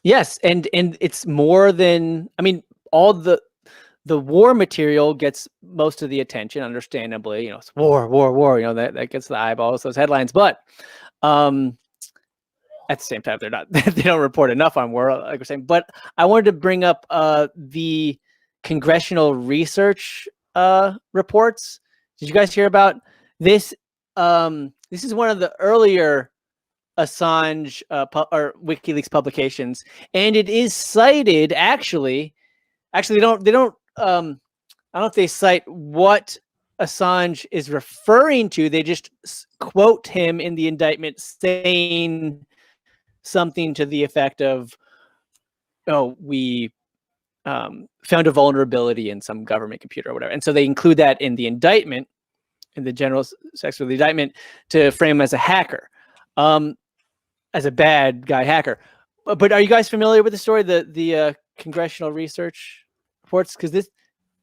Yes, and it's more than, I mean, all the war material gets most of the attention, understandably. It's war. That gets the eyeballs, those headlines. But at the same time, they don't report enough on war, like we're saying. But I wanted to bring up the congressional research reports. Did you guys hear about this? This is one of the earlier Assange or WikiLeaks publications, and it is cited actually they don't I don't know if they cite what Assange is referring to. They just quote him in the indictment saying something to the effect of, we found a vulnerability in some government computer or whatever. And so they include that in the indictment, in the general section of the indictment, to frame him as a hacker, as a bad guy hacker. But are you guys familiar with the story, the congressional research reports? Because this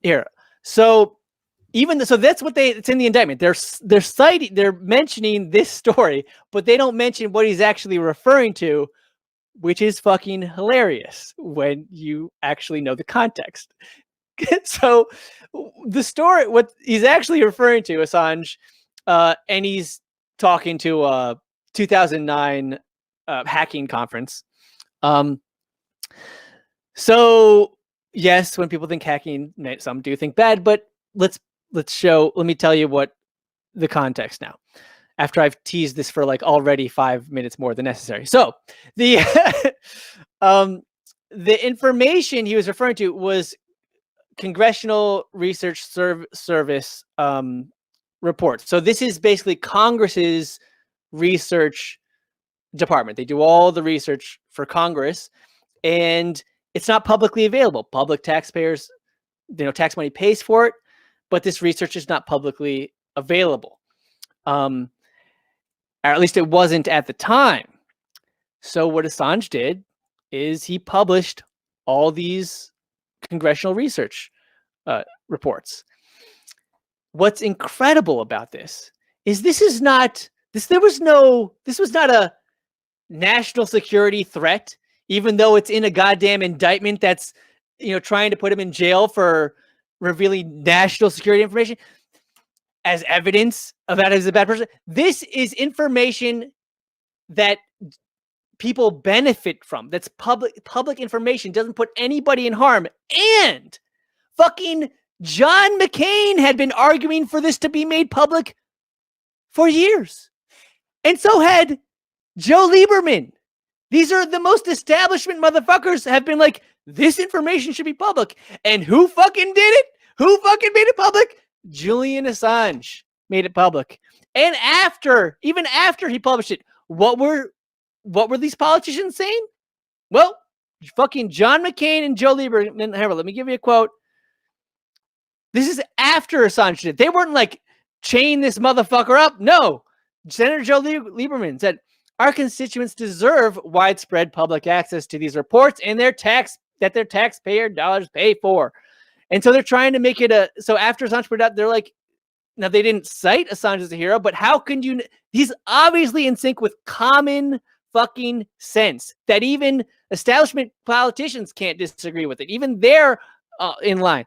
here, so that's what it's in the indictment. They're citing, they're mentioning this story, but they don't mention what he's actually referring to, which is fucking hilarious when you actually know the context. So the story, what he's actually referring to, Assange, and he's talking to a 2009 hacking conference. So yes, when people think hacking, some do think bad, but let me tell you what the context now, after I've teased this for like already 5 minutes more than necessary. So the the information he was referring to was Congressional Research Service reports. So this is basically Congress's research department. They do all the research for Congress, and it's not publicly available. Public taxpayers, tax money pays for it, but this research is not publicly available. Or at least it wasn't at the time. So what Assange did is he published all these congressional research reports. What's incredible about this is this was not a national security threat, even though it's in a goddamn indictment that's trying to put him in jail for revealing national security information as evidence of that as a bad person. This is information that people benefit from. That's public information, doesn't put anybody in harm. And fucking John McCain had been arguing for this to be made public for years. And so had Joe Lieberman. These are the most establishment motherfuckers have been like, this information should be public. And who fucking did it? Who fucking made it public? Julian Assange made it public. And even after he published it, what were these politicians saying? Well, fucking John McCain and Joe Lieberman. Here, let me give you a quote. This is after Assange did. They weren't like, chain this motherfucker up. No. Senator Joe Lieberman said, our constituents deserve widespread public access to these reports and their taxpayer dollars pay for. And so they're trying to make it so after Assange put it out, they're like, now they didn't cite Assange as a hero, but how can you, he's obviously in sync with common fucking sense that even establishment politicians can't disagree with it. Even they're in line.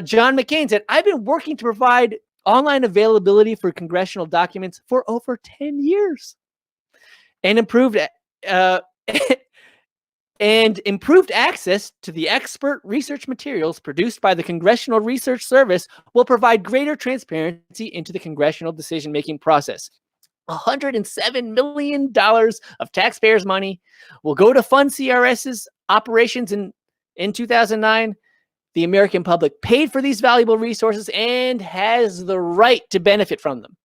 John McCain said, I've been working to provide online availability for congressional documents for over 10 years. And improved access to the expert research materials produced by the Congressional Research Service will provide greater transparency into the congressional decision-making process. $107 million of taxpayers' money will go to fund CRS's operations in 2009. The American public paid for these valuable resources and has the right to benefit from them.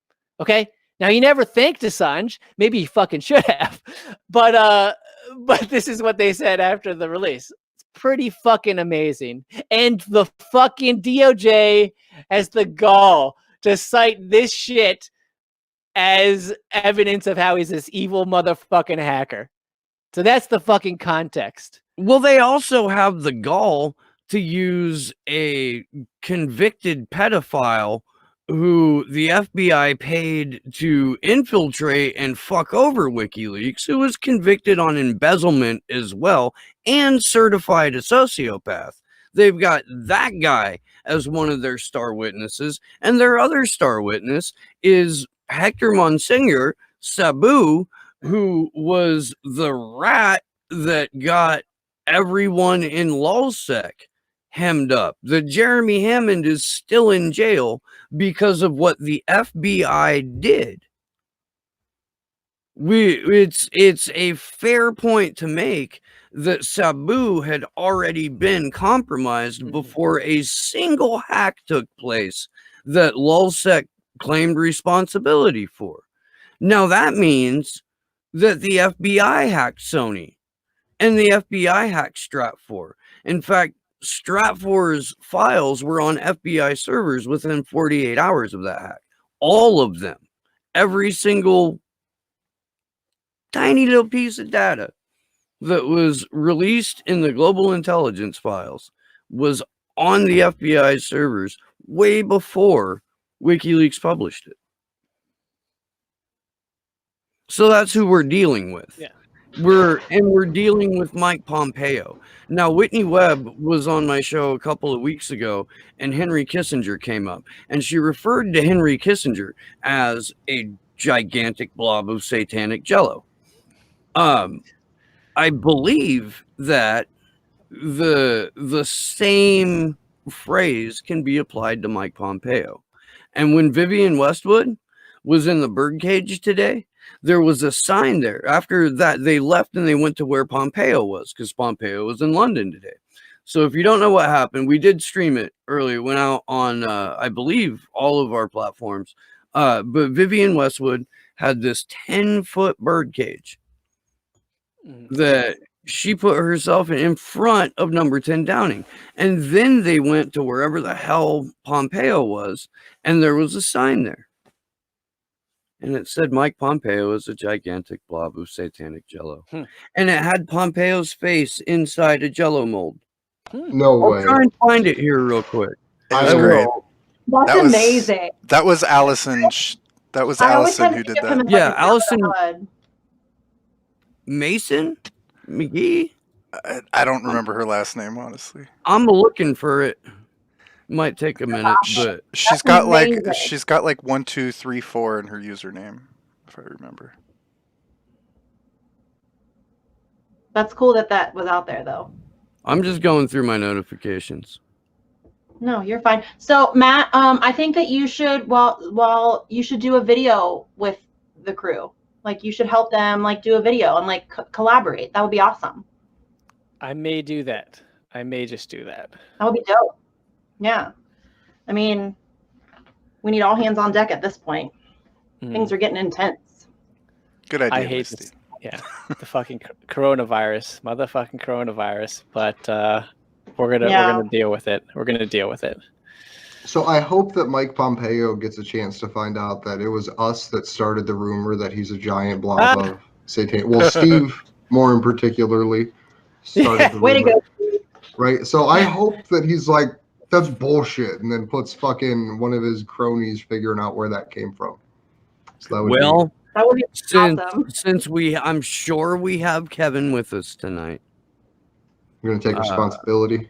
Okay? Now, he never thanked Assange. Maybe he fucking should have. But this is what they said after the release. It's pretty fucking amazing. And the fucking DOJ has the gall to cite this shit as evidence of how he's this evil motherfucking hacker. So that's the fucking context. Well, they also have the gall to use a convicted pedophile who the FBI paid to infiltrate and fuck over WikiLeaks, who was convicted on embezzlement as well and certified a sociopath. They've got that guy as one of their star witnesses, and their other star witness is Hector Monsignor Sabu, who was the rat that got everyone in LulzSec hemmed up. The Jeremy Hammond is still in jail because of what the FBI did. It's a fair point to make that Sabu had already been compromised before a single hack took place that LulzSec claimed responsibility for. Now that means that the FBI hacked Sony and the FBI hacked Stratfor. In fact, Stratfor's files were on FBI servers within 48 hours of that hack. All of them. Every single tiny little piece of data that was released in the global intelligence files was on the FBI servers way before WikiLeaks published it. So that's who we're dealing with. Yeah. We're dealing with Mike Pompeo. Now, Whitney Webb was on my show a couple of weeks ago, and Henry Kissinger came up, and she referred to Henry Kissinger as a gigantic blob of satanic jello. I believe that the same phrase can be applied to Mike Pompeo. And when Vivian Westwood was in the birdcage today, there was a sign there. After that, they left and they went to where Pompeo was, because Pompeo was in London today. So if you don't know what happened, we did stream it earlier. It went out on, I believe, all of our platforms. But Vivian Westwood had this 10-foot birdcage that she put herself in front of number 10 Downing. And then they went to wherever the hell Pompeo was, and there was a sign there. And it said Mike Pompeo is a gigantic blob of satanic jello. And it had Pompeo's face inside a jello mold. No way. I'll try and find it here real quick. That was great. That's amazing. That was Allison. That was Allison who did that. Yeah, Allison Mason McGee. I don't remember her last name, honestly. I'm looking for it. might take a minute, but She's got amazing. like 1, 2, 3, 4 in her username, if I remember. That's cool that was out there, though. I'm just going through my notifications. No, you're fine. So Matt, I think that you should you should do a video with the crew. Like you should help them like do a video and like collaborate. That would be awesome. I may do that. I may just do that. That would be dope. Yeah. I mean, we need all hands on deck at this point. Things are getting intense. Good idea. I hate this. Yeah, the fucking coronavirus, motherfucking coronavirus. But we're gonna deal with it. We're gonna deal with it. So I hope that Mike Pompeo gets a chance to find out that it was us that started the rumor that he's a giant blob of Satan. Well, Steve, more in particularly, started the rumor. Way to go. Right? So I hope that he's like, that's bullshit, and then puts fucking one of his cronies figuring out where that came from. So that would be awesome. Since I'm sure we have Kevin with us tonight. I'm going to take responsibility.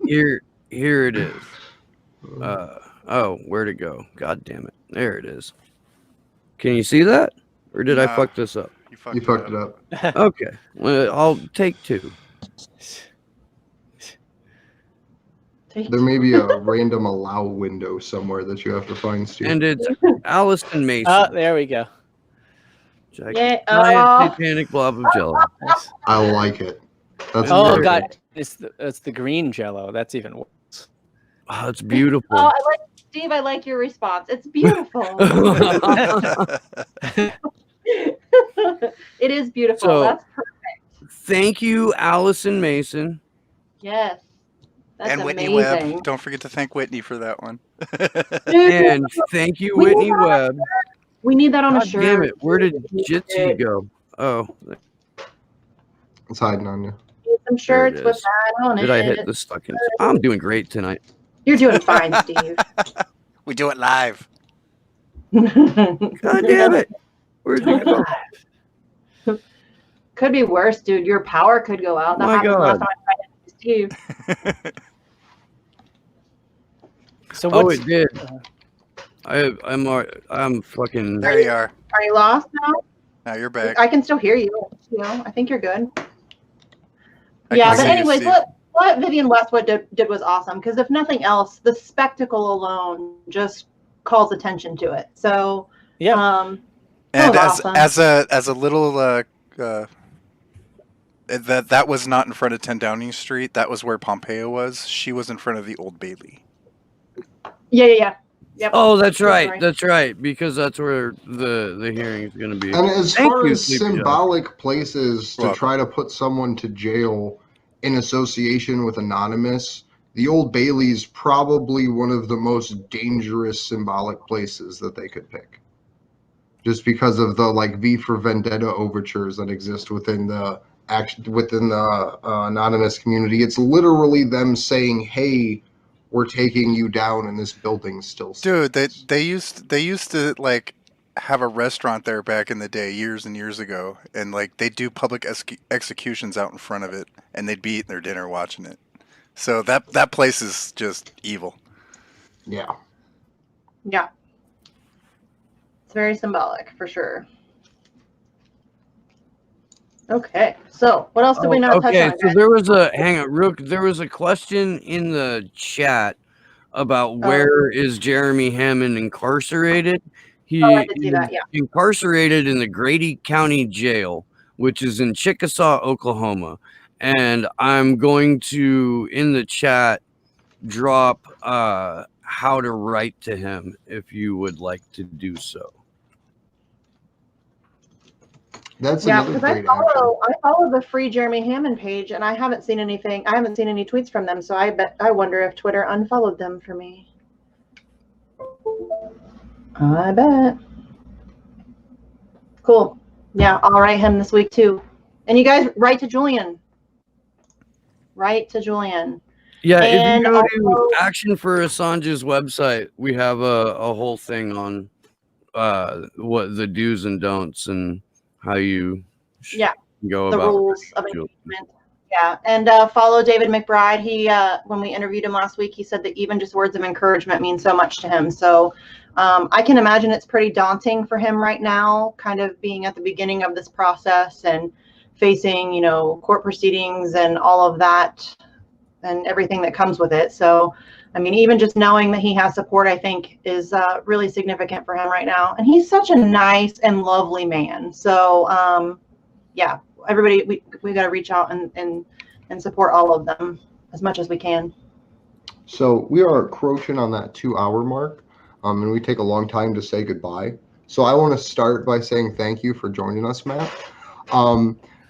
Here it is. Where'd it go? God damn it. There it is. Can you see that? Or did I fuck this up? You fucked it up. Okay. Well, I'll take 2. There may be a random allow window somewhere that you have to find, Steve. And it's Allison Mason. Oh, there we go. Giant satanic blob of jello. Nice. I like it. That's Oh perfect. god, it's the green jello. That's even worse. Oh, it's beautiful. Oh, Steve, I like your response. It's beautiful. It is beautiful. So, that's perfect. Thank you, Allison Mason. Yes. That's and Whitney amazing. Webb. Don't forget to thank Whitney for that one. And thank you, Whitney Webb. We need that on a God shirt. damn it. Where did Jitsi go? Oh. It's hiding on you. Need some shirts with that on it. Did I hit this fucking... I'm doing great tonight. You're doing fine, Steve. We do it live. God damn it. Where'd you go? Could be worse, dude. Your power could go out. That happened last time I tried to Steve. So what's, it did. I'm fucking... There you are. Are you lost now? Now you're back. I can still hear you. I think you're good. I Yeah, can but see you, anyways, Steve. what Vivian Westwood did was awesome because if nothing else, the spectacle alone just calls attention to it. So yeah, And awesome. as a little that was not in front of 10 Downing Street. That was where Pompeo was. She was in front of the Old Bailey. Yeah. Yep. Oh, that's right. That's right. Because that's where the hearing is going to be. And as Thank far you, as Sleepy Joe. symbolic places to Welcome. try to put someone to jail in association with Anonymous, the Old Bailey's probably one of the most dangerous symbolic places that they could pick. Just because of the like V for Vendetta overtures that exist within the Anonymous community. It's literally them saying, "Hey, we're taking you down, and this building still stands." Dude, they used to like have a restaurant there back in the day, years and years ago, and like they do public executions out in front of it, and they'd be eating their dinner watching it. So that place is just evil. Yeah. Yeah. It's very symbolic for sure. Okay, so what else did we not touch on? So there was there was a question in the chat about where is Jeremy Hammond incarcerated. He I did see that, yeah. incarcerated in the Grady County Jail, which is in Chickasaw, Oklahoma. And I'm going to, in the chat, drop how to write to him if you would like to do so. That's Yeah, another because great I follow the Free Jeremy Hammond page, and I haven't seen anything. I haven't seen any tweets from them, so I wonder if Twitter unfollowed them for me. I bet. Cool. Yeah, I'll write him this week too. And you guys write to Julian. Write to Julian. Yeah, And if you go also- to Action for Assange's website, we have a whole thing on what the do's and don'ts and how you Yeah, go the about rules of Julian. engagement. Yeah, and follow David McBride. He, when we interviewed him last week, he said that even just words of encouragement mean so much to him. So I can imagine it's pretty daunting for him right now, kind of being at the beginning of this process and facing, you know, court proceedings and all of that and everything that comes with it. So, I mean, even just knowing that he has support, I think, is really significant for him right now. And he's such a nice and lovely man. So, yeah, everybody, we got to reach out and support all of them as much as we can. So we are approaching on that 2 hour mark, and we take a long time to say goodbye. So I want to start by saying thank you for joining us, Matt.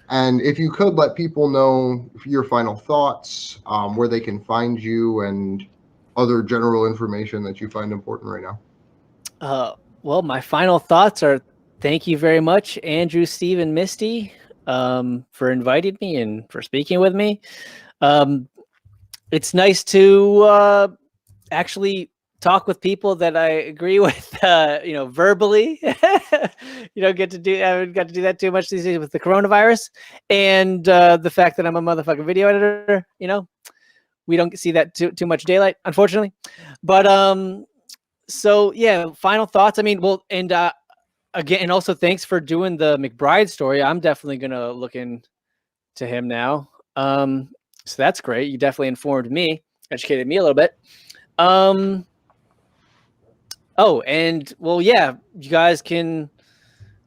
And if you could let people know your final thoughts, where they can find you, and other general information that you find important right now. Well, my final thoughts are thank you very much, Andrew, Steve, and Misty, for inviting me and for speaking with me. It's nice to actually talk with people that I agree with, you know, verbally. You don't get to do, I haven't got to do that too much these days with the coronavirus. And the fact that I'm a motherfucking video editor, you know, we don't see that too much daylight, unfortunately. But so yeah, final thoughts. I mean, well, and again, and also thanks for doing the McBride story. I'm definitely gonna look into him now. So that's great. You definitely informed me, educated me a little bit. Oh, and well, yeah, you guys can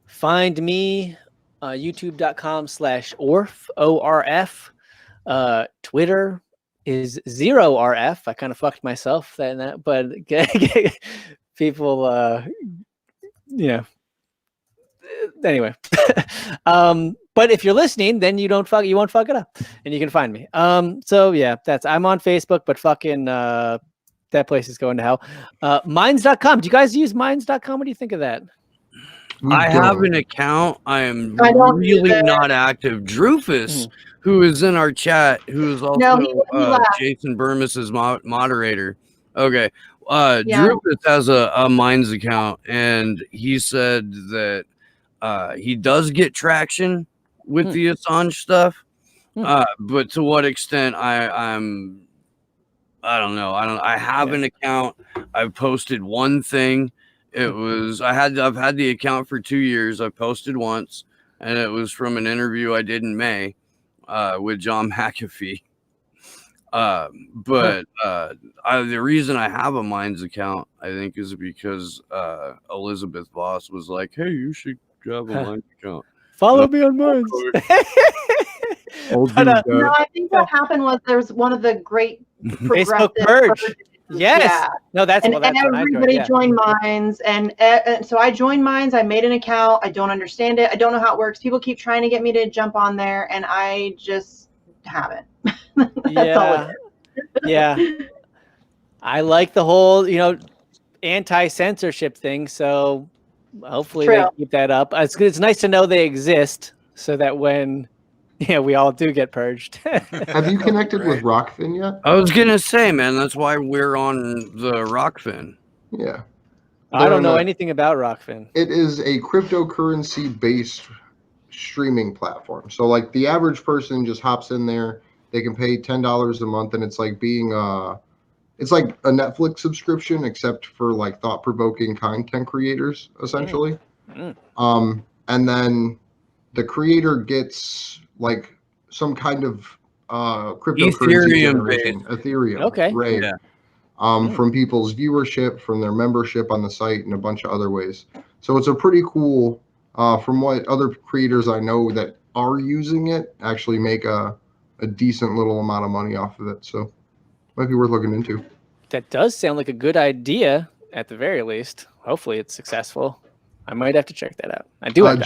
find me youtube.com/orf, ORF. Twitter is 0RF. I kind of fucked myself saying that, but people, you know, anyway. But if you're listening, then you won't fuck it up, and you can find me. So yeah, I'm on Facebook, but fucking that place is going to hell. Minds.com. Do you guys use Minds.com? What do you think of that? I have an account. I am I don't really either. not active. Drufus, who is in our chat, who is also he left. Jason Burmis's moderator. Okay. Yeah. Drufus has a Minds account, and he said that he does get traction with the Assange stuff. But to what extent, I don't know. I have an account. I've posted one thing. I've had the account for 2 years. I posted once, and it was from an interview I did in May with John McAfee. The reason I have a Minds account, I think, is because Elizabeth Voss was like, "Hey, you should have a Minds account. Follow me on Minds." No, I think what happened was there's one of the great Facebook purge. Yes. Yeah. No, that's and when everybody I joined. joined Minds, and so I joined Minds. I made an account. I don't understand it. I don't know how it works. People keep trying to get me to jump on there, and I just haven't. That's all it is. Yeah. I like the whole, you know, anti-censorship thing. So hopefully they keep that up. It's nice to know they exist, so that when we all do get purged. Have you connected with Rockfin yet? I was gonna say, man, that's why we're on the Rockfin. Yeah. I don't know anything about Rockfin. It is a cryptocurrency-based streaming platform. So like the average person just hops in there, they can pay $10 a month, and it's like being it's like a Netflix subscription, except for like thought-provoking content creators, essentially. And then the creator gets like some kind of cryptocurrency generation, Ethereum, right? Yeah. From people's viewership, from their membership on the site, and a bunch of other ways. So it's a pretty cool, from what other creators I know that are using it actually make a decent little amount of money off of it. So might be worth looking into. That does sound like a good idea, at the very least. Hopefully it's successful. I might have to check that out. I do.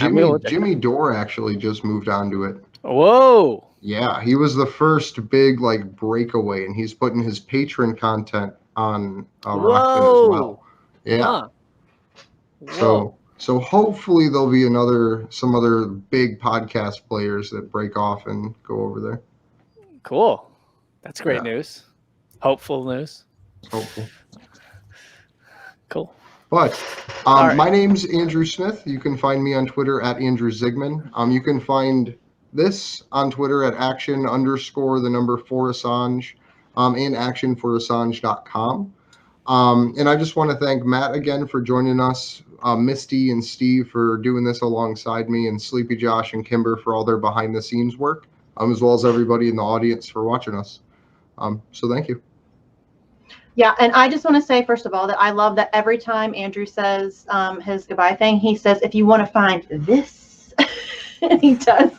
Jimmy Dore actually just moved on to it. Whoa. Yeah, he was the first big like breakaway, and he's putting his patron content on Rockfin as well. Yeah. Huh. So hopefully there'll be some other big podcast players that break off and go over there. Cool. That's great news. Hopeful news. Hopeful. Cool. But my name's Andrew Smith. You can find me on Twitter at Andrew Zigman. You can find this on Twitter at action_4Assange, and actionforassange.com. And I just want to thank Matt again for joining us, Misty and Steve for doing this alongside me, and Sleepy Josh and Kimber for all their behind the scenes work, as well as everybody in the audience for watching us. So thank you. Yeah, and I just want to say, first of all, that I love that every time Andrew says his goodbye thing, he says, if you want to find this, and he does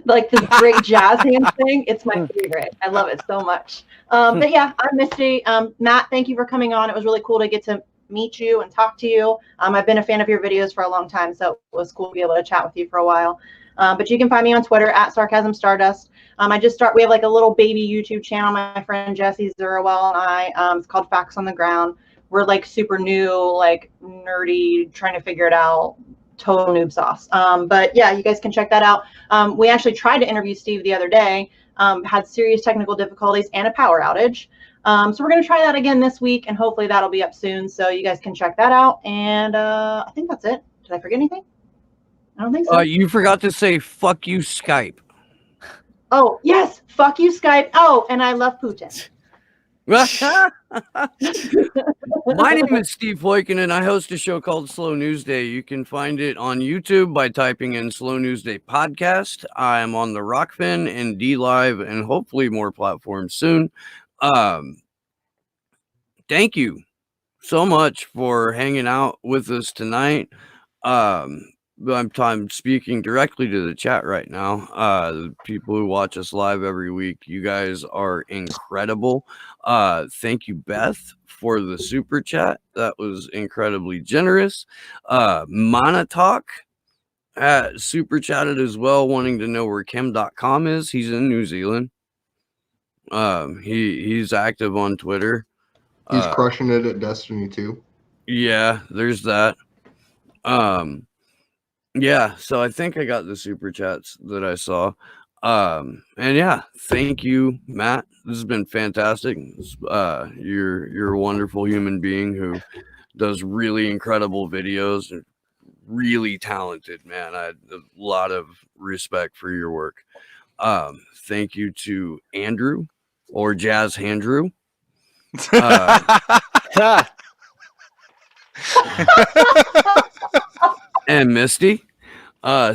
like this great jazz hand thing. It's my favorite. I love it so much. But yeah, I'm Misty. Matt, thank you for coming on. It was really cool to get to meet you and talk to you. I've been a fan of your videos for a long time, so it was cool to be able to chat with you for a while. But you can find me on Twitter at Sarcasm Stardust. We have like a little baby YouTube channel. My friend Jesse Zerowell and I, it's called Facts on the Ground. We're like super new, like nerdy, trying to figure it out, total noob sauce. But yeah, you guys can check that out. We actually tried to interview Steve the other day, had serious technical difficulties and a power outage. So we're going to try that again this week, and hopefully that'll be up soon. So you guys can check that out. And I think that's it. Did I forget anything? I don't think so. You forgot to say fuck you, Skype. Oh, yes. Fuck you, Skype. Oh, and I love Putin. My name is Steve Floykin, and I host a show called Slow News Day. You can find it on YouTube by typing in Slow News Day Podcast. I am on the Rockfin and D Live and hopefully more platforms soon. Thank you so much for hanging out with us tonight. I'm speaking directly to the chat right now. The people who watch us live every week, you guys are incredible. Thank you, Beth, for the super chat. That was incredibly generous. Mana Talk super chatted as well, wanting to know where Kim.com is. He's in New Zealand. He's active on Twitter. He's crushing it at Destiny 2. Yeah, there's that. Yeah, so I think I got the super chats that I saw. And yeah, thank you, Matt. This has been fantastic. You're a wonderful human being who does really incredible videos. Really talented, man. I have a lot of respect for your work. Thank you to Andrew or Jazz Andrew. And Misty,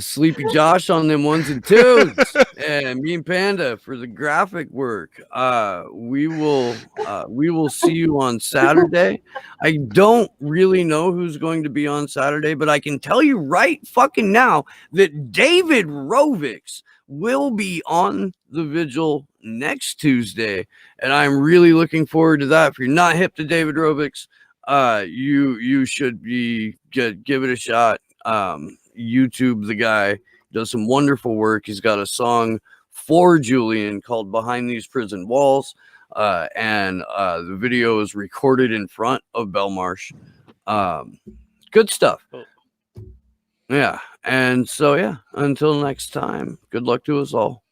Sleepy Josh on them ones and twos, and me and Panda for the graphic work. We will see you on Saturday. I don't really know who's going to be on Saturday, but I can tell you right fucking now that David Rovix will be on the vigil next Tuesday, and I'm really looking forward to that. If you're not hip to David Rovix, you should give it a shot. YouTube the guy, does some wonderful work. He's got a song for Julian called Behind These Prison Walls, and the video is recorded in front of Belmarsh. Good stuff. Yeah, and so yeah, until next time, good luck to us all.